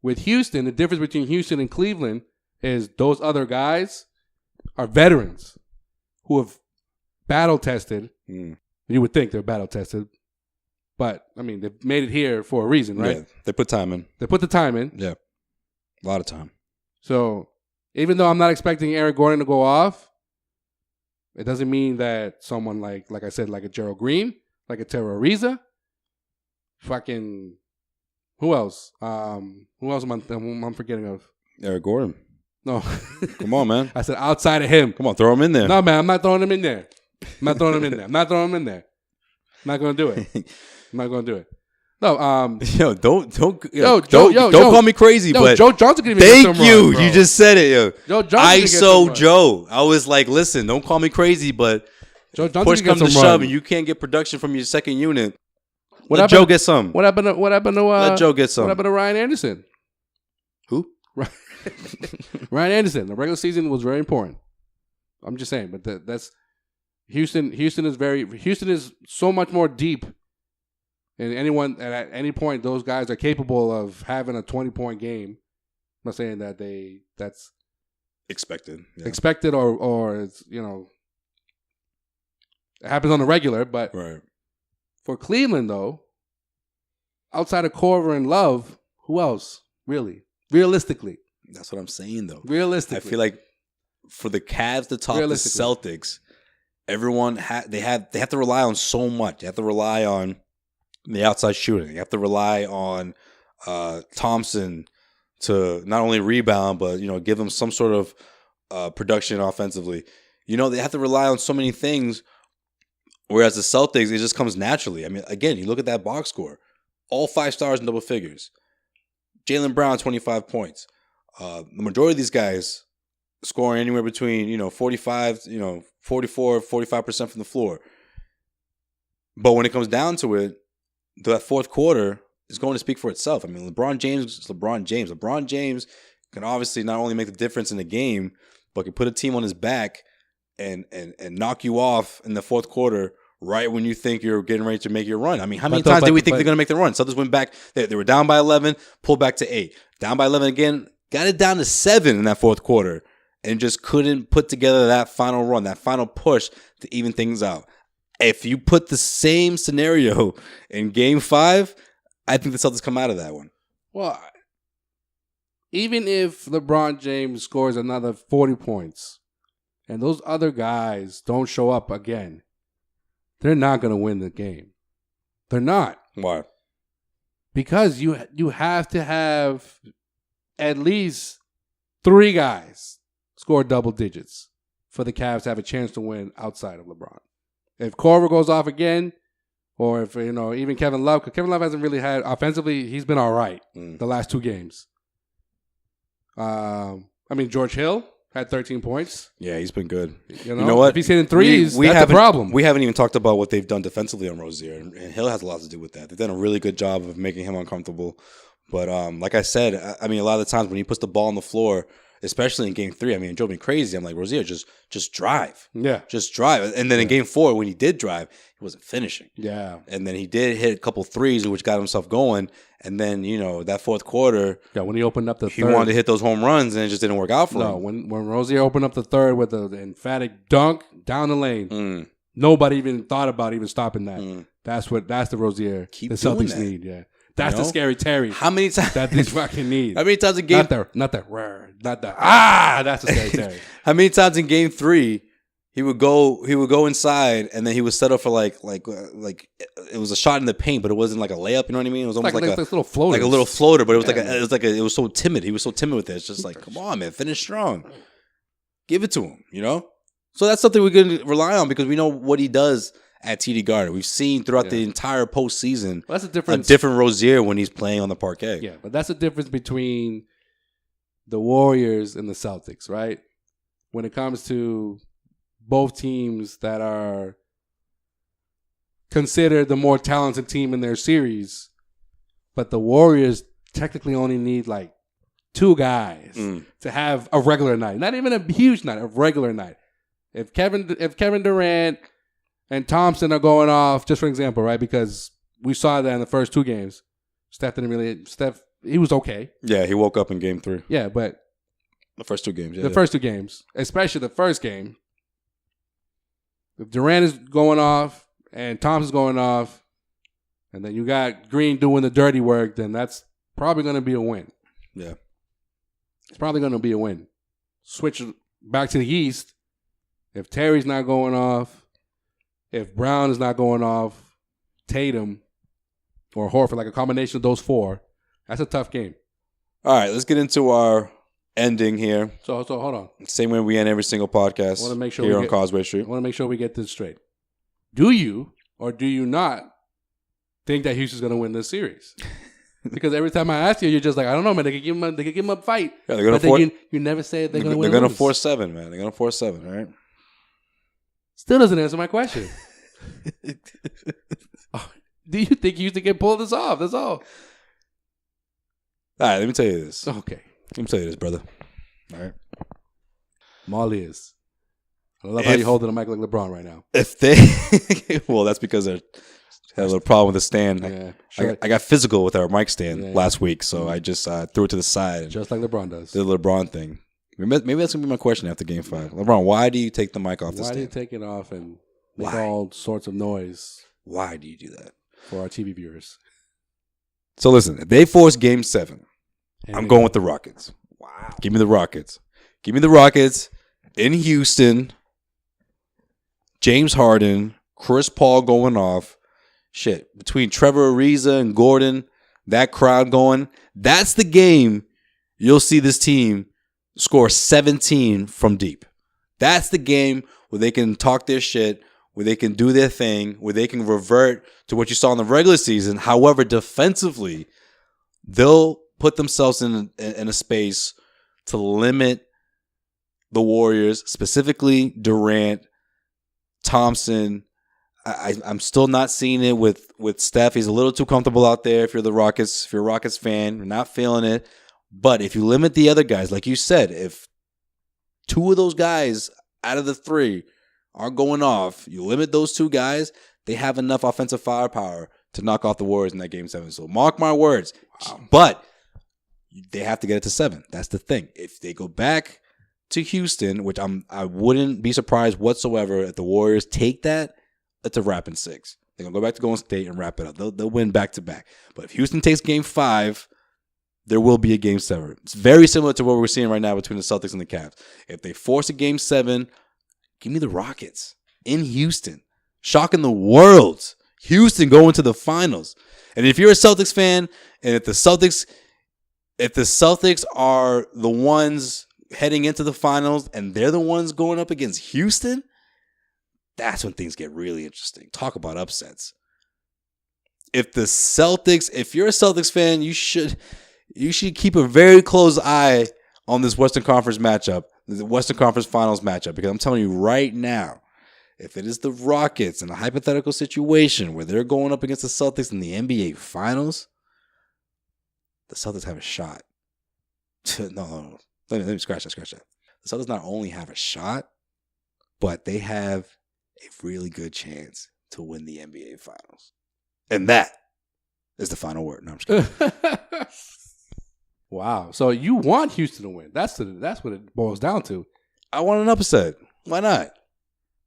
with Houston, the difference between Houston and Cleveland is those other guys are veterans who have battle tested. You would think they're battle tested. But, I mean, they've made it here for a reason, right? Yeah, they put time in. They put the time in. Yeah, a lot of time. So, even though I'm not expecting Aaron Gordon to go off, it doesn't mean that someone like I said, like a Gerald Green, like a Tero Ariza, fucking, who else? Who else am I forgetting of? Eric Gordon. No. Come on, man. I said outside of him. Come on, throw him in there. No, man, I'm not throwing him in there. I'm not throwing him in there. I'm not going to do it. No, Yo, don't Joe, call me crazy, but Joe Johnson can even thank get some you. runs, bro. You just said it, yo. Joe Johnson can get some ISO runs. Joe. I was like, listen, don't call me crazy, but Joe Johnson push can get comes to some shove, runs. and you can't get production from your second unit. What Joe happened- get some. What happened to Let Joe get some. What happened to Ryan Anderson? Who? Ryan Anderson. The regular season was very important. I'm just saying, but that's Houston. Houston is so much more deep. And anyone at any point, those guys are capable of having a 20-point game. I'm not saying that that's Expected. Yeah. expected or it's, it happens on the regular. But Right. for Cleveland, though, outside of Korver and Love, who else? Really, realistically, That's what I'm saying, though. realistically, I feel like for the Cavs to top the Realistically. Celtics, everyone they have to rely on so much. They have to rely on the outside shooting. You have to rely on Thompson to not only rebound, but give them some sort of production offensively. They have to rely on so many things. Whereas the Celtics, it just comes naturally. I mean, again, you look at that box score, all 5 stars in double figures. Jaylen Brown, 25 points. The majority of these guys scoring anywhere between 44, 45% from the floor. But when it comes down to it, that fourth quarter is going to speak for itself. I mean, LeBron James is LeBron James. LeBron James can obviously not only make the difference in the game, but can put a team on his back and knock you off in the fourth quarter right when you think you're getting ready to make your run. I mean, how many times did we think they're going to make the run? Celtics went back. They were down by 11, pulled back to 8. Down by 11 again, got it down to 7 in that fourth quarter, and just couldn't put together that final run, that final push to even things out. If you put the same scenario in Game 5, I think the Celtics come out of that one. Well, even if LeBron James scores another 40 points and those other guys don't show up again, they're not going to win the game. They're not. Why? Because you have to have at least 3 guys score double digits for the Cavs to have a chance to win outside of LeBron. If Korver goes off again, or if, even Kevin Love, because Kevin Love hasn't really had, offensively, he's been all right the last 2 games. George Hill had 13 points. Yeah, he's been good. You know what? If he's hitting threes, that's a problem. We haven't even talked about what they've done defensively on Rozier, and Hill has a lot to do with that. They've done a really good job of making him uncomfortable. But like I said, a lot of the times when he puts the ball on the floor, especially in Game 3, it drove me crazy. I'm like, Rozier, just drive. Yeah. Just drive. And then in Game 4, when he did drive, he wasn't finishing. Yeah. And then he did hit a couple threes, which got himself going. And then, that fourth quarter, when he opened up the he third. wanted to hit those home runs, and it just didn't work out for him. No, when Rozier opened up the third with the emphatic dunk down the lane, nobody even thought about even stopping that. That's the Rozier Keep the doing Celtics that. need. Yeah, that's the scary Terry. How many times that they fucking need? How many times in game? Not the that's the scary Terry. How many times in Game 3 he would go inside, and then he would settle for like it was a shot in the paint, but it wasn't like a layup. You know what I mean? It was almost like a little floater, like a little floater. But it was so timid. He was so timid with it. It's just like, come on, man, finish strong, give it to him. So that's something we're going to rely on because we know what he does at TD Garden. We've seen throughout the entire postseason. Well, that's a difference. A different Rozier when he's playing on the parquet. Yeah, but that's the difference between the Warriors and the Celtics, right? When it comes to both teams that are considered the more talented team in their series, but the Warriors technically only need like 2 guys to have a regular night. Not even a huge night, a regular night. If Kevin Durant and Thompson are going off, just for example, right? Because we saw that in the first 2 games. Steph he was okay. Yeah, he woke up in game 3. Yeah, but The first 2 games. Yeah, the first 2 games, especially the first game, if Durant is going off and Thompson's going off, and then you got Green doing the dirty work, then that's probably going to be a win. Yeah. It's probably going to be a win. Switch back to the East. If Terry's not going off, if Brown is not going off, Tatum or Horford, like a combination of those 4, that's a tough game. All right, let's get into our ending here. So hold on. Same way we end every single podcast I want to make sure here on Causeway Street. I want to make sure we get this straight. Do you or do you not think that Houston's going to win this series? Because every time I ask you, you're just like, I don't know, man. They could give him a fight. Yeah, they're gonna but you never say they're going to win. They're going to 4-7, man. They're going to 4-7, all right? Still doesn't answer my question. Do you think Houston can pull this off? That's all. All right, let me tell you this. Okay. Let me tell you this, brother. All right. Molly is. I love how you hold the mic like LeBron right now. If they, well, that's because they had a little problem with the stand. Yeah, sure. I got physical with our mic stand last week, so I just threw it to the side. And just like LeBron does. did the LeBron thing. Maybe that's going to be my question after Game 5. LeBron, why do you take the mic off the stand? Why do you take it off and make all sorts of noise? Why do you do that? For our TV viewers. So listen, if they force Game 7, I'm going with the Rockets. Wow. Give me the Rockets. Give me the Rockets in Houston. James Harden, Chris Paul going off. Shit, between Trevor Ariza and Gordon, that crowd going. That's the game you'll see this team score 17 from deep. That's the game where they can talk their shit, where they can do their thing, where they can revert to what you saw in the regular season. However, defensively, they'll put themselves in a space to limit the Warriors, specifically Durant, Thompson. I'm still not seeing it with Steph. He's a little too comfortable out there. If you're the Rockets, if you're a Rockets fan, you're not feeling it. But if you limit the other guys, like you said, if 2 of those guys out of the 3 are going off, you limit those 2 guys, they have enough offensive firepower to knock off the Warriors in that Game 7. So mark my words. Wow. But they have to get it to 7. That's the thing. If they go back to Houston, which I wouldn't be surprised whatsoever if the Warriors take that, it's a wrap in 6. They're going to go back to Golden State and wrap it up. They'll win back-to-back. But if Houston takes Game 5, there will be a Game 7. It's very similar to what we're seeing right now between the Celtics and the Cavs. If they force a Game 7, give me the Rockets in Houston. Shocking the world. Houston going to the finals. And if you're a Celtics fan, and if the Celtics are the ones heading into the finals and they're the ones going up against Houston, that's when things get really interesting. Talk about upsets. If you're a Celtics fan, you should keep a very close eye on this Western Conference matchup, the Western Conference Finals matchup, because I'm telling you right now, if it is the Rockets in a hypothetical situation where they're going up against the Celtics in the NBA Finals, the Celtics have a shot. No. Let me scratch that. The Celtics not only have a shot, but they have a really good chance to win the NBA Finals. And that is the final word. No, I'm just kidding. Wow. So you want Houston to win. That's what it boils down to. I want an upset. Why not?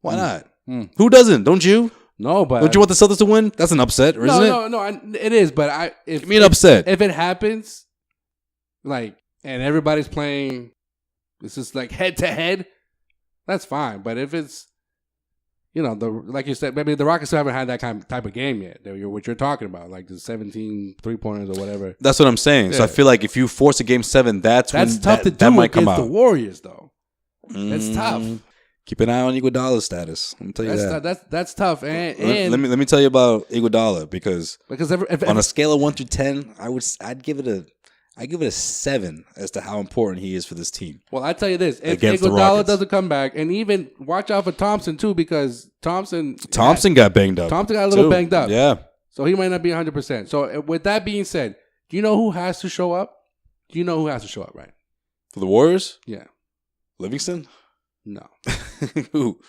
Why not? Who doesn't? Don't you? No, but don't you want the Celtics to win? That's an upset, isn't it? No. It is, but give me an upset. If it happens, and everybody's playing, it's just like head to head, that's fine. But if it's, like you said, maybe the Rockets haven't had that type of game yet. What you're talking about, like the 17 3-pointers or whatever. That's what I'm saying. Yeah. So I feel like if you force a Game 7, that's when tough to do that might come out. The Warriors, though. That's tough. Keep an eye on Iguodala's status. Let me tell you that's tough. And let me tell you about Iguodala because if on a scale of 1 through 10, I'd give it a 7 as to how important he is for this team. Well, I tell you this: if Iguodala doesn't come back, and even watch out for Thompson too, because Thompson got banged up. Thompson got a little banged up. Yeah. So he might not be 100%. So with that being said, do you know who has to show up? Right? For the Warriors? Yeah. Livingston? No. Who?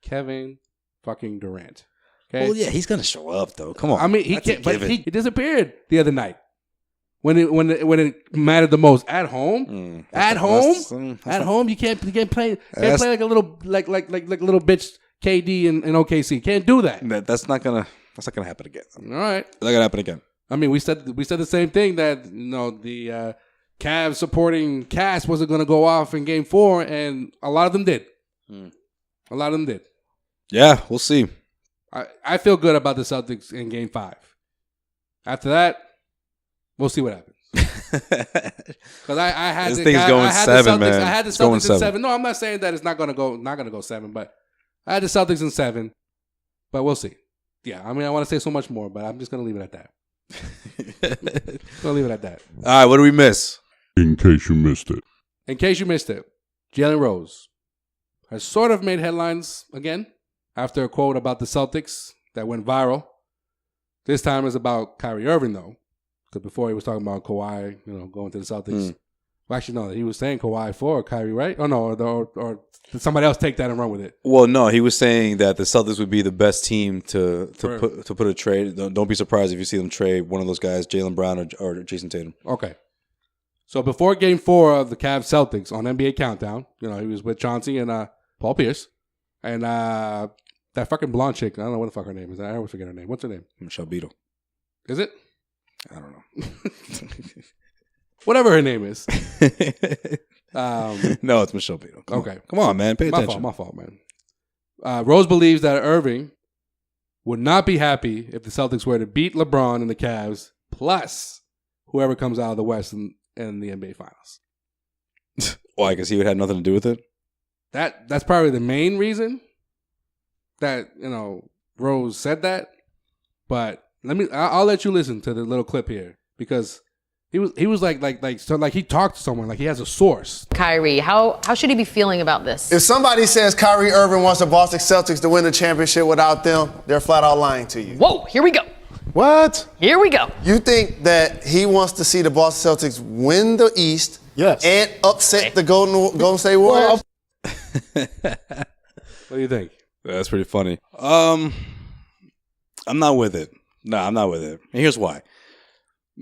Kevin fucking Durant. Okay. Well, yeah, he's gonna show up though. Come on. I mean, he disappeared the other night. when it mattered the most. At home, at home, you can't play like a little like little bitch KD in OKC. Can't do that. That's not gonna happen again. All right, It's not gonna happen again. I mean, we said the same thing that the Cavs supporting cast wasn't going to go off in Game 4, and a lot of them did. A lot of them did. Yeah, we'll see. I feel good about the Celtics in Game 5. After that, we'll see what happens. Because I had this thing's going 7, man. I had the Celtics in 7. No, I'm not saying that it's not going to go 7, but I had the Celtics in 7. But we'll see. Yeah, I mean, I want to say so much more, but I'm just going to leave it at that. All right, what do we miss? In case you missed it. Jalen Rose has sort of made headlines again after a quote about the Celtics that went viral. This time is about Kyrie Irving, though, because before he was talking about Kawhi, going to the Celtics. Well, actually, no, he was saying Kawhi for Kyrie, right? Oh, no, or did somebody else take that and run with it? Well, no, he was saying that the Celtics would be the best team to put a trade. Don't be surprised if you see them trade one of those guys, Jaylen Brown or Jason Tatum. Okay. So before Game 4 of the Cavs Celtics on NBA Countdown, he was with Chauncey and Paul Pierce and that fucking blonde chick. I don't know what the fuck her name is. I always forget her name. What's her name? Michelle Beadle. Is it? I don't know. Whatever her name is. No, it's Michelle Beadle. Come on, man. Pay attention. My fault, man. Rose believes that Irving would not be happy if the Celtics were to beat LeBron and the Cavs, plus whoever comes out of the West in the NBA Finals. Why? Because he would have nothing to do with it? That's probably the main reason that, Rose said that. But I'll let you listen to the little clip here because he was like he talked to someone, like he has a source. Kyrie, how should he be feeling about this? If somebody says Kyrie Irving wants the Boston Celtics to win the championship without them, they're flat out lying to you. Whoa, here we go. What? Here we go. You think that he wants to see the Boston Celtics win the East and upset the Golden State Warriors? What do you think? That's pretty funny. I'm not with it. No, I'm not with it. And here's why.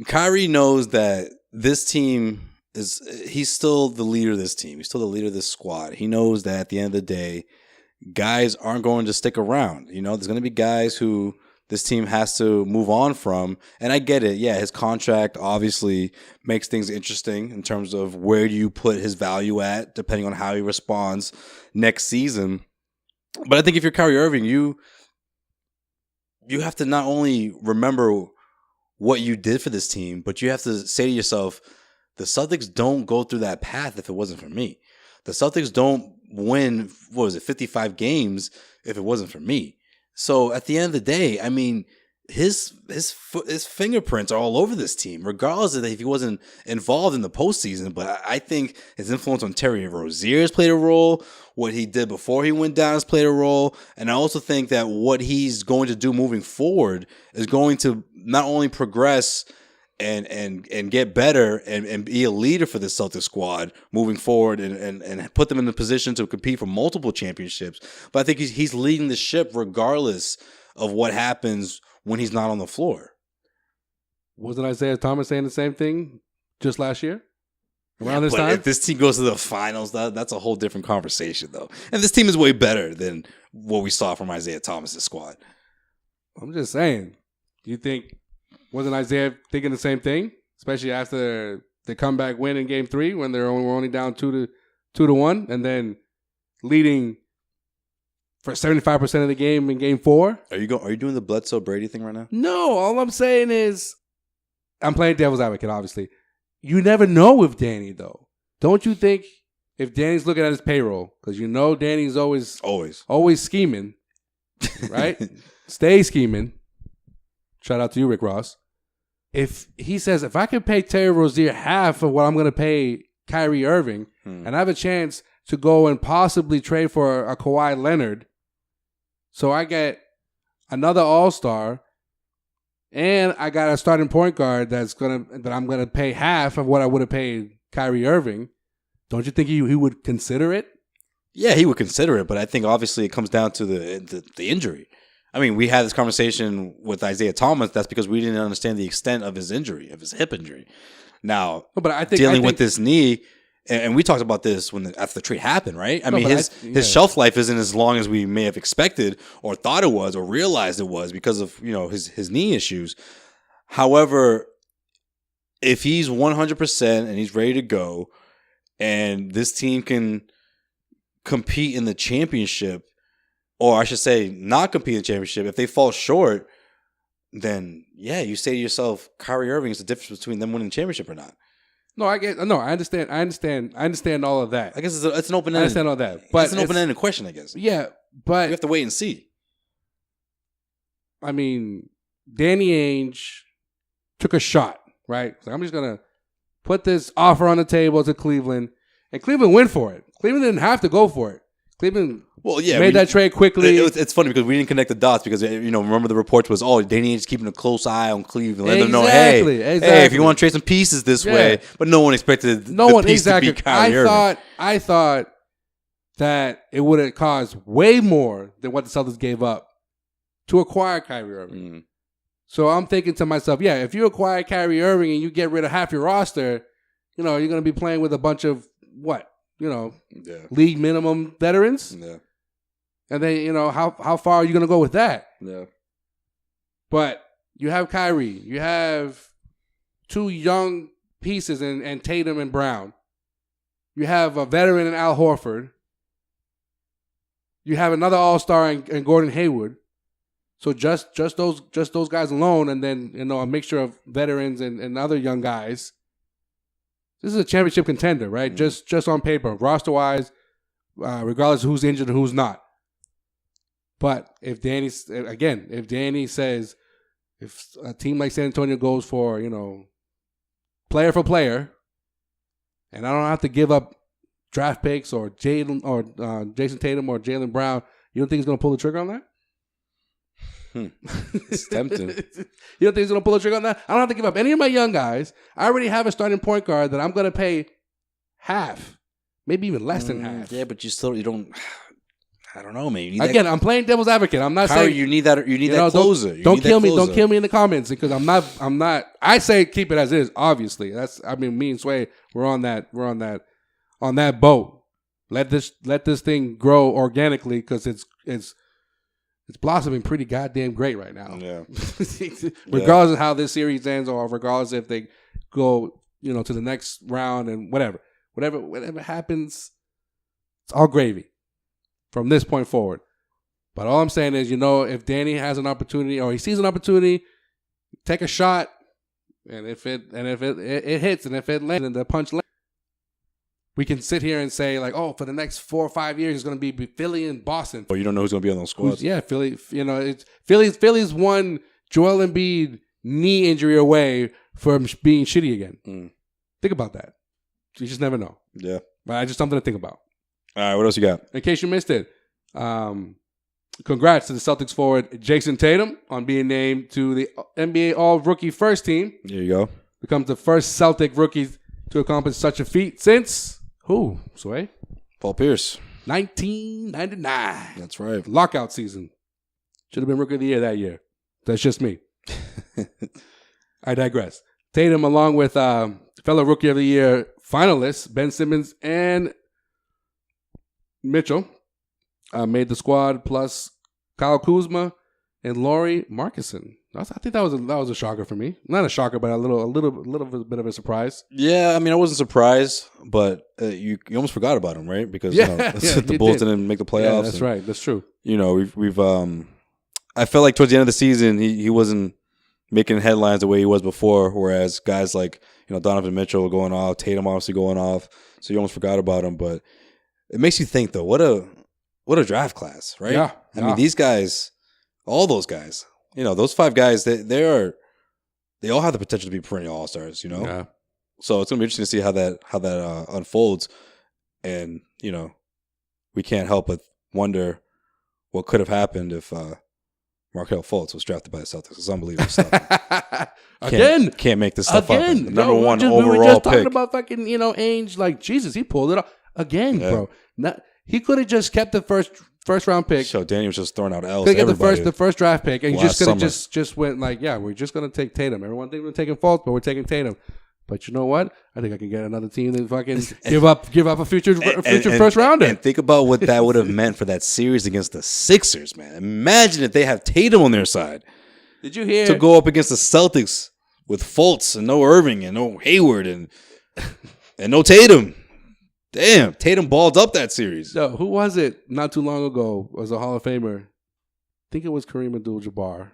Kyrie knows that this team he's still the leader of this team. He's still the leader of this squad. He knows that at the end of the day, guys aren't going to stick around. There's going to be guys who this team has to move on from. And I get it. Yeah, his contract obviously makes things interesting in terms of where do you put his value at, depending on how he responds next season. But I think if you're Kyrie Irving, you have to not only remember what you did for this team, but you have to say to yourself, the Celtics don't go through that path if it wasn't for me. The Celtics don't win, 55 games if it wasn't for me. So at the end of the day, I mean, his fingerprints are all over this team, regardless of if he wasn't involved in the postseason. But I think his influence on Terry Rozier has played a role. What he did before he went down has played a role. And I also think that what he's going to do moving forward is going to not only progress and get better and be a leader for the Celtics squad moving forward and put them in a position to compete for multiple championships. But I think he's leading the ship regardless of what happens when he's not on the floor. Wasn't Isaiah Thomas saying the same thing just last year? Around this time? If this team goes to the finals, that's a whole different conversation, though. And this team is way better than what we saw from Isaiah Thomas's squad. I'm just saying. Do you think, wasn't Isaiah thinking the same thing? Especially after the comeback win in Game 3 when they were only down 2-1 and then leading for 75% of the game in Game 4? Are you doing the Bledsoe Brady thing right now? No, all I'm saying is I'm playing devil's advocate, obviously. You never know with Danny, though. Don't you think if Danny's looking at his payroll, because Danny's always scheming, right? Stay scheming. Shout out to you, Rick Ross. If he says, if I could pay Terry Rozier half of what I'm going to pay Kyrie Irving, and I have a chance to go and possibly trade for a Kawhi Leonard, so I get another All-Star, and I got a starting point guard that I'm gonna pay half of what I would have paid Kyrie Irving, don't you think he would consider it? Yeah, he would consider it, but I think obviously it comes down to the injury. I mean, we had this conversation with Isaiah Thomas. That's because we didn't understand the extent of his injury, of his hip injury. Now, but I think dealing with this knee, and we talked about this after the trade happened, right? I mean, his shelf life isn't as long as we may have expected or thought it was or realized it was because of his knee issues. However, if he's 100% and he's ready to go, and this team can compete in the championship, or I should say not compete in the championship, if they fall short, then yeah, you say to yourself, Kyrie Irving is the difference between them winning the championship or not. No, I understand all of that. I guess it's an open-ended. I understand all that, but it's an open-ended question, I guess. Yeah, but we have to wait and see. I mean, Danny Ainge took a shot, right? So I'm just gonna put this offer on the table to Cleveland, and Cleveland went for it. Cleveland didn't have to go for it. Cleveland made that trade quickly. It's funny because we didn't connect the dots because, remember the reports was, Danny Ainge is keeping a close eye on Cleveland. Let them know, hey, if you want to trade some pieces this way. But no one expected the piece to be Kyrie Irving. I thought that it would have cost way more than what the Celtics gave up to acquire Kyrie Irving. So I'm thinking to myself, if you acquire Kyrie Irving and you get rid of half your roster, you're going to be playing with a bunch of league minimum veterans. Yeah. And then, how far are you going to go with that? Yeah. But you have Kyrie. You have two young pieces in Tatum and Brown. You have a veteran in Al Horford. You have another all-star in Gordon Hayward. So just those guys alone, and then, a mixture of veterans and other young guys. This is a championship contender, right? Just on paper, roster-wise, regardless of who's injured and who's not. But if Danny says, if a team like San Antonio goes for, player for player, and I don't have to give up draft picks or Jason Tatum or Jaylen Brown, you don't think he's going to pull the trigger on that? It's tempting. You don't think he's going to pull the trigger on that? I don't have to give up any of my young guys. I already have a starting point guard that I'm going to pay half, maybe even less than half. Yeah, but you don't. I don't know, man. Again, I'm playing devil's advocate. I'm not saying you need that. You need that closer. Don't kill me. Don't kill me in the comments because I'm not. I say keep it as is. Obviously, me and Sway, we're on that boat. Let this thing grow organically because it's blossoming pretty goddamn great right now. Yeah. Regardless of how this series ends, or regardless if they go, to the next round and whatever happens, it's all gravy from this point forward. But all I'm saying is, if Danny has an opportunity or he sees an opportunity, take a shot, and if it hits and if it lands and the punch lands, we can sit here and say for the next 4 or 5 years it's going to be Philly and Boston. Well, you don't know who's going to be on those squads. Philly. Philly's one Joel Embiid knee injury away from being shitty again. Think about that. You just never know. Yeah, but just something to think about. All right, what else you got? In case you missed it, congrats to the Celtics forward Jason Tatum on being named to the NBA All-Rookie First Team. There you go. Becomes the first Celtic rookie to accomplish such a feat since. Who, Sway? Paul Pierce. 1999. That's right. Lockout season. Should have been Rookie of the Year that year. That's just me. I digress. Tatum, along with fellow Rookie of the Year finalists, Ben Simmons and Mitchell, made the squad, plus Kyle Kuzma and Lauri Markkanen. I think that was a shocker for me. Not a shocker, but a little bit of a surprise. Yeah, I mean, I wasn't surprised, but you almost forgot about him, right? Because the Bulls didn't make the playoffs. Yeah, that's right. That's true. We've I felt like towards the end of the season, he wasn't making headlines the way he was before. Whereas guys like Donovan Mitchell going off, Tatum obviously going off, so you almost forgot about him. But it makes you think, though, what a draft class, right? Yeah. I mean, these guys, all those guys. Those 5 guys, they all have the potential to be perennial all-stars, Yeah. So it's gonna be interesting to see how that unfolds, and we can't help but wonder what could have happened if Markelle Fultz was drafted by the Celtics. It's unbelievable stuff. Can't make this stuff up. Number one overall pick. We were just talking about fucking Ainge, Jesus, he pulled it off again, bro. He could have just kept the first round pick. So Daniel was just throwing out L's. Could To get everybody. the first draft pick, and you just gonna summer. just went like, yeah, we're just gonna take Tatum. Everyone thinks we're taking Fultz, but we're taking Tatum. But you know what? I think I can get another team that fucking give up a future first rounder. And think about what that would have meant for that series against the Sixers, man. Imagine if they have Tatum on their side. Did you hear to go up against the Celtics with Fultz and no Irving and no Hayward and no Tatum? Damn, Tatum balled up that series. So who was it not too long ago was a Hall of Famer? I think it was Kareem Abdul-Jabbar.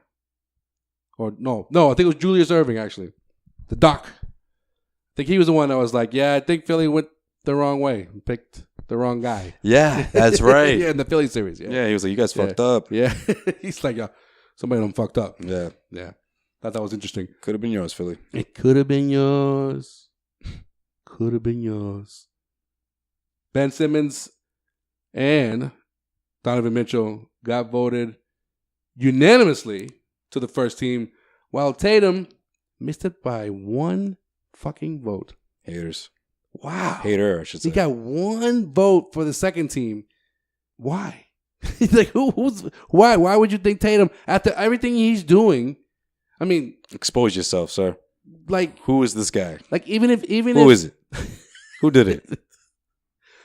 Or no, I think it was Julius Irving, actually. The Doc. I think he was the one that was like, yeah, I think Philly went the wrong way and picked the wrong guy. Yeah, that's right. Yeah, in the Philly series. Yeah, he was like, you guys fucked up. Yeah. He's like, yeah, somebody done fucked up. Yeah. Thought that was interesting. Could have been yours, Philly. It could have been yours. Could have been yours. Ben Simmons and Donovan Mitchell got voted unanimously to the first team, while Tatum missed it by one fucking vote. Haters. Wow. Hater, I should say. He got one vote for the second team. Why? He's like, why? Why would you think Tatum, after everything he's doing? I mean, expose yourself, sir. Like, who is this guy? Like, even if who is it? Who did it?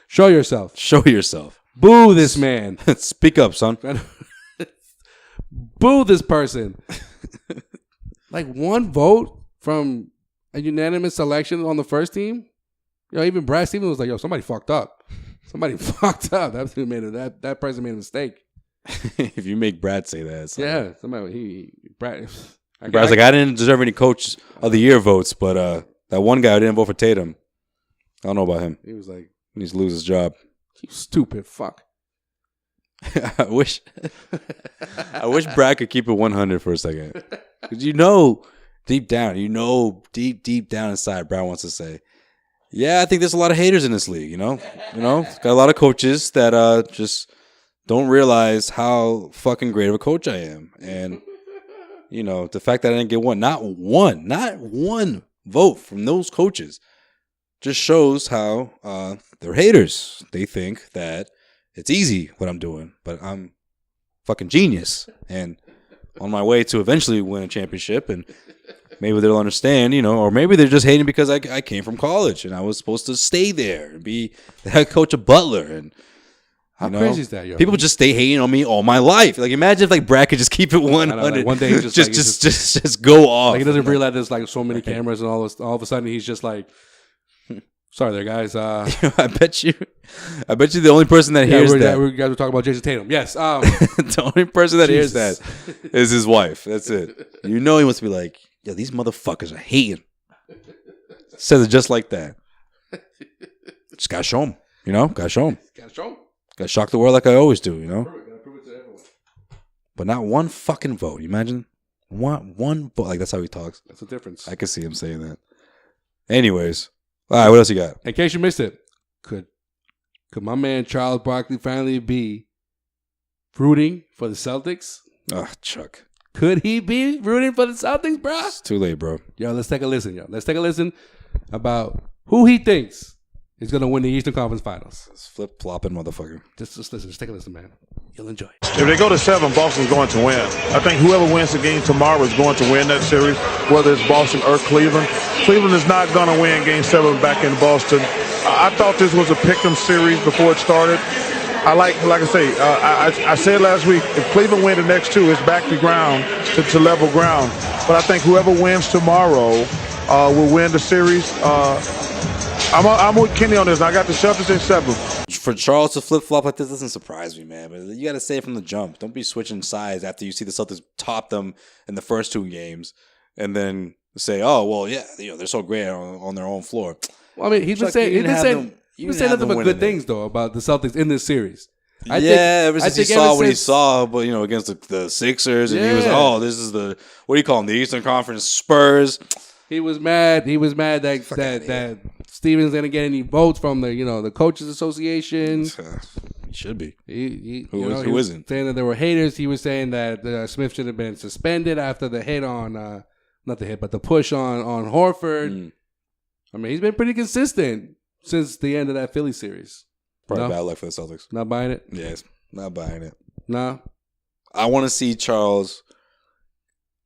Show yourself. Show yourself. Boo this man. Speak up, son. Boo this person. Like, one vote from a unanimous selection on the first team? Even Brad Stevens was like, yo, somebody fucked up. Somebody fucked up. That person made a mistake. If you make Brad say that. It's yeah. Somebody, Brad's like, I didn't deserve any Coach of the Year votes, but that one guy who didn't vote for Tatum, I don't know about him. He was like, he needs to lose his job. You stupid fuck. I wish Brad could keep it 100 for a second. Because deep down inside, Brad wants to say, yeah, I think there's a lot of haters in this league, got a lot of coaches that just don't realize how fucking great of a coach I am. And, the fact that I didn't get not one vote from those coaches just shows how they're haters. They think that it's easy what I'm doing, but I'm fucking genius and on my way to eventually win a championship. And maybe they'll understand, or maybe they're just hating because I came from college and I was supposed to stay there and be the head coach of Butler. And how crazy is that, yo? People just stay hating on me all my life. Like, imagine if Brad could just keep it 100. Like one day he just go off. Like, he doesn't realize there's like so many cameras and all this. All of a sudden he's just like, sorry there, guys. I bet you the only person that hears that. We guys were talking about Jason Tatum. Yes. The only person that hears that is his wife. That's it. He must be like, yo, these motherfuckers are hating. Says it just like that. Just gotta show him. Gotta show him. Gotta shock the world like I always do. Gotta prove it to everyone. But not one fucking vote. You imagine one vote. Like, that's how he talks. That's the difference. I can see him saying that. Anyways. All right, what else you got? In case you missed it, could my man Charles Barkley finally be rooting for the Celtics? Oh, Chuck. Could he be rooting for the Celtics, bro? It's too late, bro. Yo, let's take a listen, yo. Let's take a listen about who he thinks is going to win the Eastern Conference Finals. This flip-flopping motherfucker. Just listen. Just take a listen, man. You'll enjoy it. If they go to 7, Boston's going to win. I think whoever wins the game tomorrow is going to win that series, whether it's Boston or Cleveland. Cleveland is not going to win Game 7 back in Boston. I thought this was a pick-em series before it started. Like I say, I said last week, if Cleveland win the next 2, it's back to ground, to level ground. But I think whoever wins tomorrow will win the series. I'm with Kenny on this. I got the Celtics at 7. For Charles to flip-flop like this doesn't surprise me, man. But you got to say it from the jump. Don't be switching sides after you see the Celtics top them in the first 2 games and then say, oh, well, yeah, they're so great on their own floor. Well, I mean, he's been saying nothing but good things, though, about the Celtics in this series. Ever since he saw what he saw, but against the Sixers, and he was, this is the, what do you call them, the Eastern Conference Spurs. He was mad. He was mad that Stevens didn't get any votes from the Coaches Association. He should be. Who isn't? Saying that there were haters. He was saying that Smith should have been suspended after the hit on, not the hit, but the push on Horford. I mean, he's been pretty consistent since the end of that Philly series. Probably bad luck for the Celtics. Not buying it? Yes. Not buying it. Nah. I want to see Charles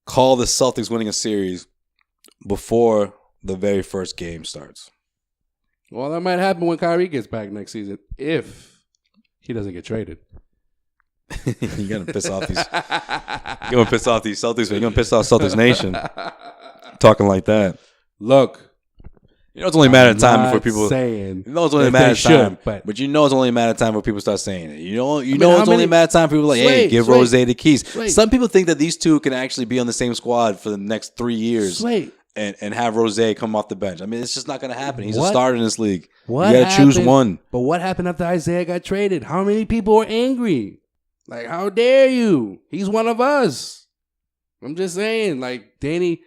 call the Celtics winning a series before the very first game starts. Well, that might happen when Kyrie gets back next season if he doesn't get traded. You're gonna piss off these. You're gonna piss off these Celtics. You're gonna piss off Celtics Nation. Talking like that. Look, you know it's only a matter of time before people. Saying you know it's only a matter of time, but you know it's only a matter of time before people start saying it. You know it's only a matter of time for people like, hey, give Rose the keys. Some people think that these two can actually be on the same squad for the next 3 years. And have Rose come off the bench. I mean, it's just not going to happen. He's a starter in this league. You got to choose one. But what happened after Isaiah got traded? How many people were angry? Like, how dare you? He's one of us. I'm just saying, like, Danny,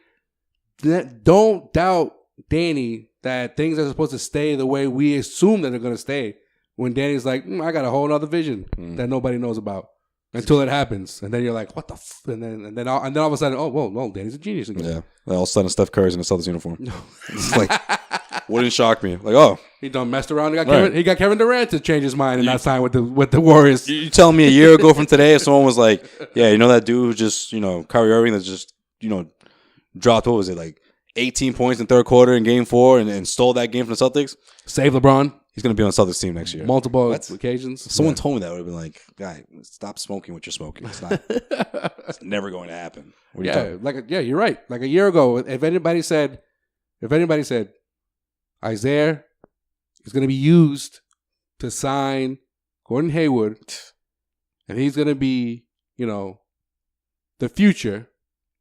don't doubt Danny that things are supposed to stay the way we assume that they're going to stay. When Danny's like, I got a whole other vision that nobody knows about. Until it happens, and then you're like, "What the?" And then all of a sudden, oh, whoa, Danny's a genius again. Yeah, all of a sudden, Steph Curry's in a Celtics uniform. It's like, wouldn't shock me. Like, oh, he done messed around. He got Kevin Durant to change his mind and not sign with the Warriors. You telling me a year ago from today, if someone was like, "Yeah, you know that dude who just Kyrie Irving that just dropped what was it like 18 points in third quarter in Game 4 and stole that game from the Celtics, save LeBron." He's going to be on the Celtics team next year. Multiple occasions. Someone told me that. I would have been like, guy, stop smoking what you're smoking. It's not. It's never going to happen. What are you talking? You're right. Like a year ago, if anybody said Isaiah is going to be used to sign Gordon Hayward, and he's going to be, the future,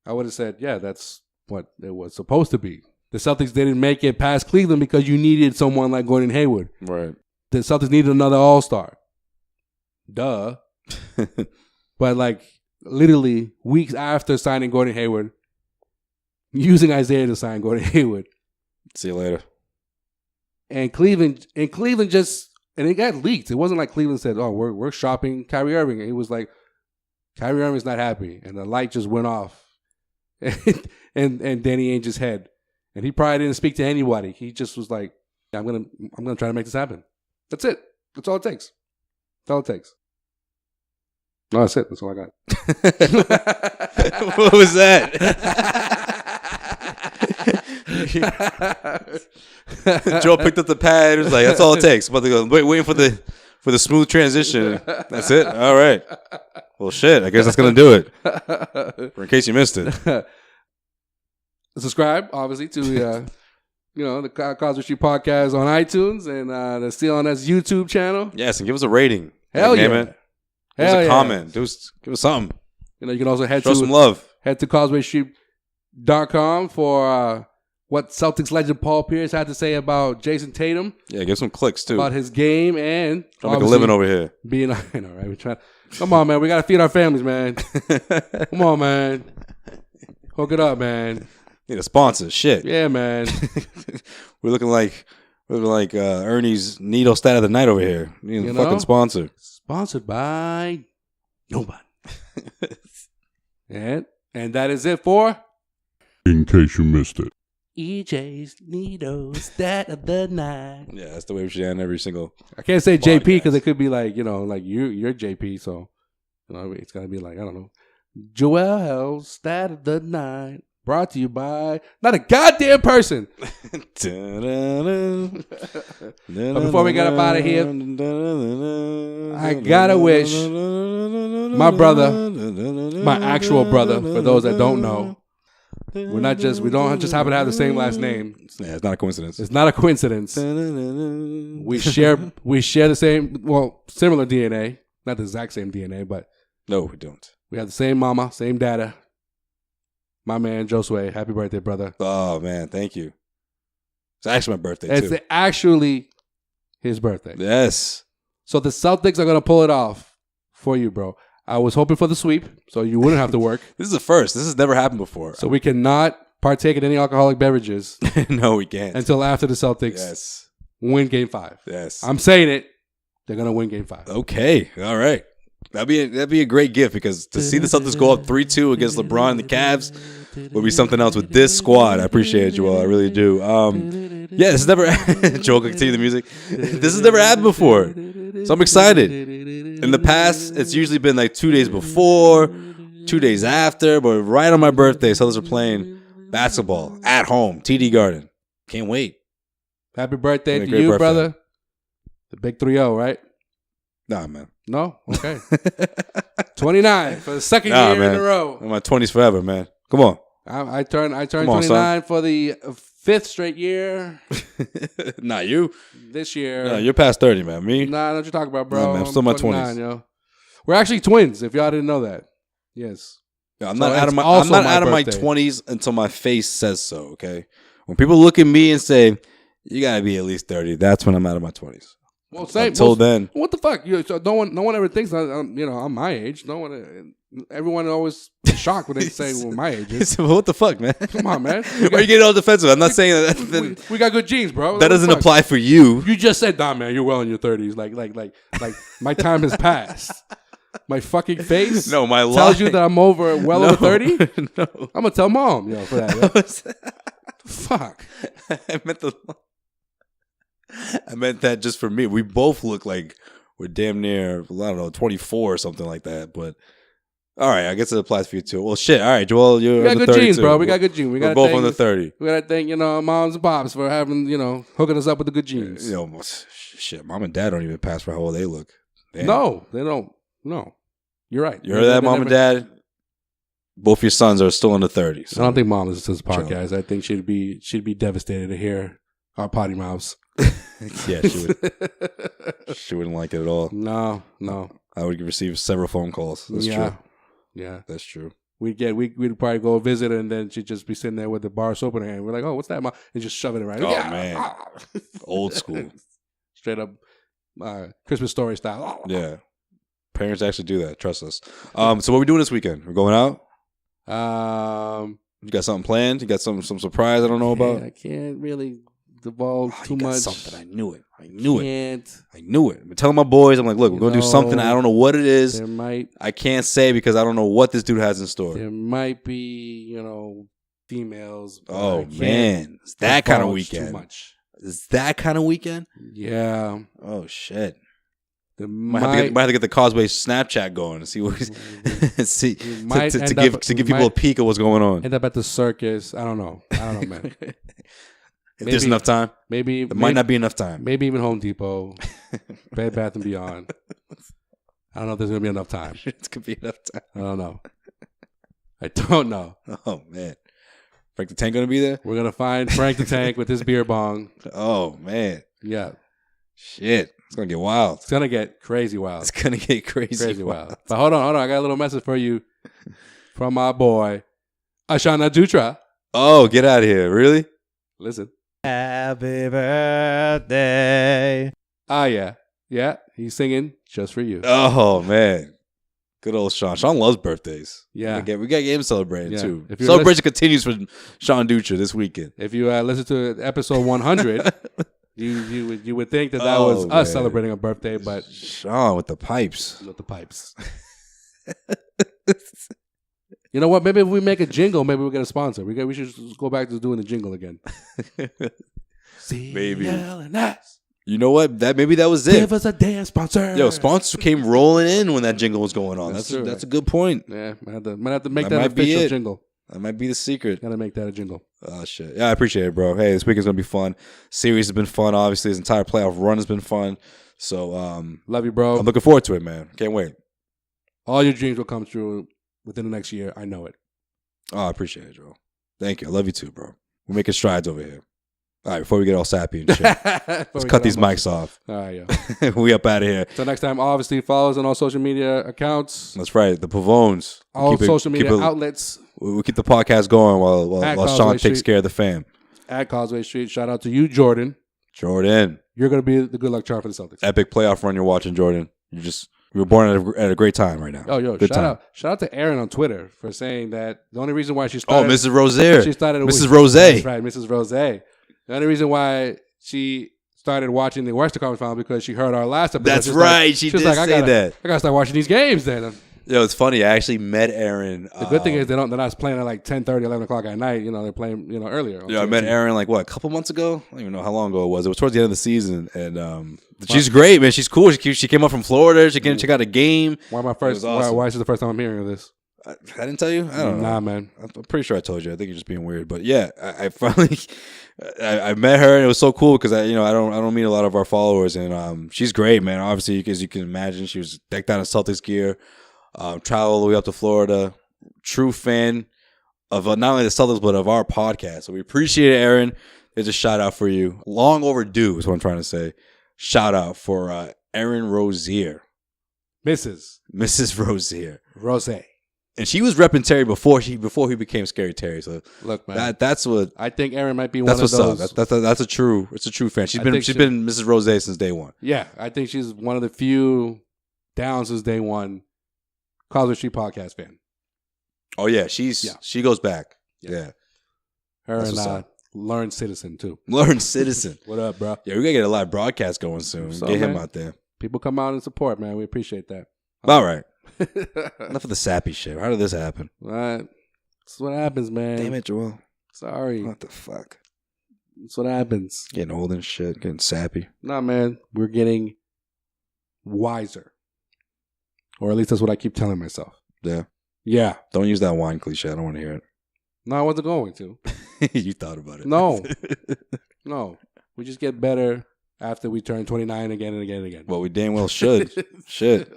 I would have said, yeah, that's what it was supposed to be. The Celtics didn't make it past Cleveland because you needed someone like Gordon Hayward. Right. The Celtics needed another All-Star. Duh. But like literally weeks after signing Gordon Hayward, using Isaiah to sign Gordon Hayward. See you later. And Cleveland just, and it got leaked. It wasn't like Cleveland said, "Oh, we're shopping Kyrie Irving." It was like Kyrie Irving's not happy, and the light just went off, and Danny Ainge's head. And he probably didn't speak to anybody. He just was like, I'm gonna try to make this happen. That's it. That's all it takes. That's all it takes. No, that's it. That's all I got. What was that? Joe picked up the pad. He was like, that's all it takes. I'm about to go waiting for the smooth transition. That's it? All right. Well, shit. I guess that's going to do it. For in case you missed it. Subscribe, obviously, to the Causeway Street Podcast on iTunes and the CLNS YouTube channel. Yes, and give us a rating. Hell yeah. Give us a comment. Give us something. You can also show some love. Head to CausewayStreet.com for what Celtics legend Paul Pierce had to say about Jason Tatum. Yeah, give some clicks too. About his game and trying to make a living over here. I know, right? We're trying. Come on, man. We got to feed our families, man. Come on, man. Hook it up, man. Need a sponsor. Shit. Yeah, man. We're looking like Ernie's needle stat of the night over here. Need a fucking sponsor. Sponsored by nobody. and that is it for In Case You Missed It. EJ's needle stat of the night. Yeah, that's the way we should end every single. I can't say JP because it could be like you're JP, so it's gonna be like I don't know. Joel's stat of the night. Brought to you by not a goddamn person. But before we get up out of here, I gotta wish my brother, my actual brother, for those that don't know, we don't just happen to have the same last name. Yeah, it's not a coincidence. It's not a coincidence. We share the same, similar DNA, not the exact same DNA, but no, we don't. We have the same mama, same dada. My man, Josue, happy birthday, brother. Oh, man, thank you. It's actually my birthday, too. It's actually his birthday. Yes. So the Celtics are going to pull it off for you, bro. I was hoping for the sweep, so you wouldn't have to work. This is a first. This has never happened before. So we cannot partake in any alcoholic beverages. No, we can't. Until after the Celtics win Game 5. Yes. I'm saying it. They're going to win Game 5. Okay. All right. That'd be a great gift because to see the Celtics go up 3-2 against LeBron and the Cavs would be something else with this squad. I appreciate it, Joel. I really do. Yeah, this has never. Joel, continue the music. This has never happened before, so I'm excited. In the past, it's usually been like 2 days before, 2 days after, but right on my birthday, Celtics are playing basketball at home, TD Garden. Can't wait. Happy birthday to Great you, birthday. brother. The big 3-0, right? Nah, man. No? Okay. 29 for the second Nah, year man. in a row. I'm in my 20s forever, man. Come on. I turned Come on, 29 for the fifth straight year. Not you. This year. No, you're past 30, man. Me? Nah, what you talking about, bro? Nah, man, I'm still in my 29, 20s. Yo. We're actually twins, if y'all didn't know that. Yes. Yeah, I'm So not out it's of my also my my birthday. 20s until my face says so, okay? When people look at me and say, you got to be at least 30, that's when I'm out of my 20s. Well, same. Until then. What the fuck? So no one ever thinks I'm my age. No one. Everyone always shocked when they say well, my age is. Well, what the fuck, man? Come on, man. Why are you getting all defensive? I'm not saying that. We got good genes, bro. That doesn't apply for you. You just said, nah, man, you're well in your 30s. Like, my time has passed. My fucking face No, my tells you lie. that I'm over 30. No. I'm gonna tell mom, for that. Yo. Fuck. I meant that just for me. We both look like we're damn near, I don't know, 24 or something like that. But all right, I guess it applies for you too. Well, shit. All right, Joel, you're We got under good 32. genes, bro. We got good genes. We're gotta both thank- under 30. We gotta thank moms and pops for having hooking us up with the good genes. Shit, mom and dad don't even pass for how old they look. Damn. No, they don't. No, you're right. You heard that, mom and dad? Both your sons are still in the 30s. So. I don't think mom listens to this podcast. I think she'd be devastated to hear our potty mouths. Yeah, she would. She wouldn't like it at all. No. I would receive several phone calls. That's true. Yeah, That's true. we'd probably go visit her, and then she'd just be sitting there with the bar soap in her hand. We're like, "Oh, what's that, mom?" And just shoving it right. Oh, Yeah. man. Old school. Straight up Christmas Story style. Yeah. Parents actually do that. Trust us. So what we doing this weekend? We're going out? You got something planned? You got some surprise I don't know about? I can't really divulge too you got much. something. I knew it. I knew it. I'm telling my boys, I'm like, look, we're going to do something. I don't know what it is. I can't say because I don't know what this dude has in store. There might be, females. but I Oh, can't man. It's that kind of divulge weekend. Too much. Is that kind of weekend? Yeah. Oh, shit. There Might have to get the Causeway Snapchat going to see what see might to end give up- people a might peek of what's going on. end up at the circus. I don't know, man. If there's enough time, Maybe there might not be enough time. Maybe even Home Depot, Bed Bath and Beyond. I don't know if there's gonna be enough time. It could be enough time. I don't know. I don't know. Oh man, Frank the Tank gonna be there? We're gonna find Frank the Tank with his beer bong. Oh man, Yeah, shit, it's gonna get wild. it's gonna get crazy wild. It's gonna get crazy wild. But hold on. I got a little message for you from my boy Ashana Dutra. Oh, get out of here! Really? Listen. Happy birthday. Yeah. He's singing just for you. Oh man, good old Sean. Sean loves birthdays. Yeah. we got him celebrating Yeah. too. If you're Celebration continues for Sean Dutra this weekend. If you listen to episode 100, you would think that was us man. celebrating a birthday, but Sean with the pipes. with the pipes. You know what? Maybe if we make a jingle, maybe we'll get a sponsor. We should just go back to doing the jingle again. Maybe. CLNS. You know what? Maybe that was it. Give us a damn sponsor. Yo, sponsors came rolling in when that jingle was going on. That's That's true. a good point. Yeah, might have to make That that an might be official it. jingle. That might be the secret. Gotta make that a jingle. Oh shit. Yeah, I appreciate it, bro. Hey, this weekend's gonna be fun. Series has been fun. Obviously, this entire playoff run has been fun. So Love you, bro. I'm looking forward to it, man. Can't wait. All your dreams will come true within the next year. I know it. Oh, I appreciate it, Joe. Thank you. I love you too, bro. We're making strides over here. All right, before we get all sappy and shit, let's cut these mics off. All right, yo. We up out of here. So next time, obviously, follow us on all social media accounts, That's right. The Pavones. all social media outlets We'll keep the podcast going while At Sean Causeway takes Street. care of the fam. at Causeway Street. Shout out to you, Jordan. Jordan. You're going to be the good luck charm for the Celtics. Epic playoff run you're watching, Jordan. You were born at a great time right now. Oh, yo, Good shout time. out to Erin on Twitter for saying that the only reason why she Oh, started. Mrs. Rozier. She started Mrs. Rose. That's right, Mrs. Rose. The only reason why she started watching the Western Conference Final because she heard our last episode. That's She was like- right. She was did like, say that. I gotta start watching these games then. Yo, it's funny. I actually met Erin. The good thing is they're not playing at like 10:30, 11 o'clock at night. They're playing earlier. Yeah, I met Erin like a couple months ago. I don't even know how long ago it was. It was towards the end of the season, and She's great, man. She's cool. She came up from Florida. She came to check out a game. Why is this the first time I'm hearing of this? I didn't tell you? I don't know. Nah, man. I'm pretty sure I told you. I think you're just being weird. But yeah, I finally I met her and it was so cool because I don't meet a lot of our followers and she's great, man. Obviously, as you can imagine, she was decked out in Celtics gear, traveled all the way up to Florida. True fan of not only the Celtics but of our podcast. So we appreciate it, Aaron. There's a shout out for you. Long overdue is what I'm trying to say. Shout out for Erin Rozier. Mrs. Rozier. Rose. And she was repping Terry before he became Scary Terry. So look, man, that's what I think. Erin might be one of those. That's a true fan. She's been Mrs. Rose since day one. Yeah, I think she's one of the few down since day one Causeway Street Podcast fan. Oh yeah, she goes back. Yeah. Her and Learned Citizen too. Learned Citizen. What up, bro? Yeah, we gotta get a live broadcast going soon. So, get him man, out there. People come out and support, man. We appreciate that. All right. Enough of the sappy shit. How did this happen? Right. This is what happens, man. Damn it, Joel. Sorry. What the fuck? That's what happens. Getting old and shit. Getting sappy. Nah, man. We're getting wiser. Or at least that's what I keep telling myself. Yeah. Yeah. Don't use that wine cliche. I don't want to hear it. No, I wasn't going to. You thought about it. No. No. We just get better after we turn 29 again and again and again. Well, we damn well should. Shit.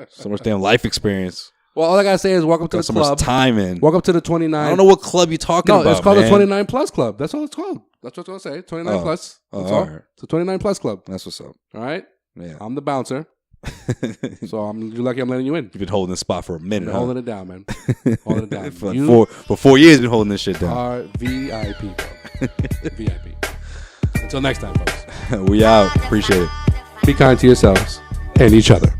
So much damn life experience. Well, all I gotta say is welcome to the club. So much time in. Welcome to the 29. I don't know what club you're talking about. No, it's called the 29 Plus Club. That's what it's called. That's what I was gonna say. 29 Plus. That's all. Right. It's a 29 Plus Club. That's what's up. All right? Yeah. I'm the bouncer. So you're lucky I'm letting you in. You've been holding this spot for a minute. Holding it down, man. Holding it down. for 4 years, been holding this shit down. Our VIP, bro. VIP. Until next time, folks. We out. Appreciate it. Be kind to yourselves and each other.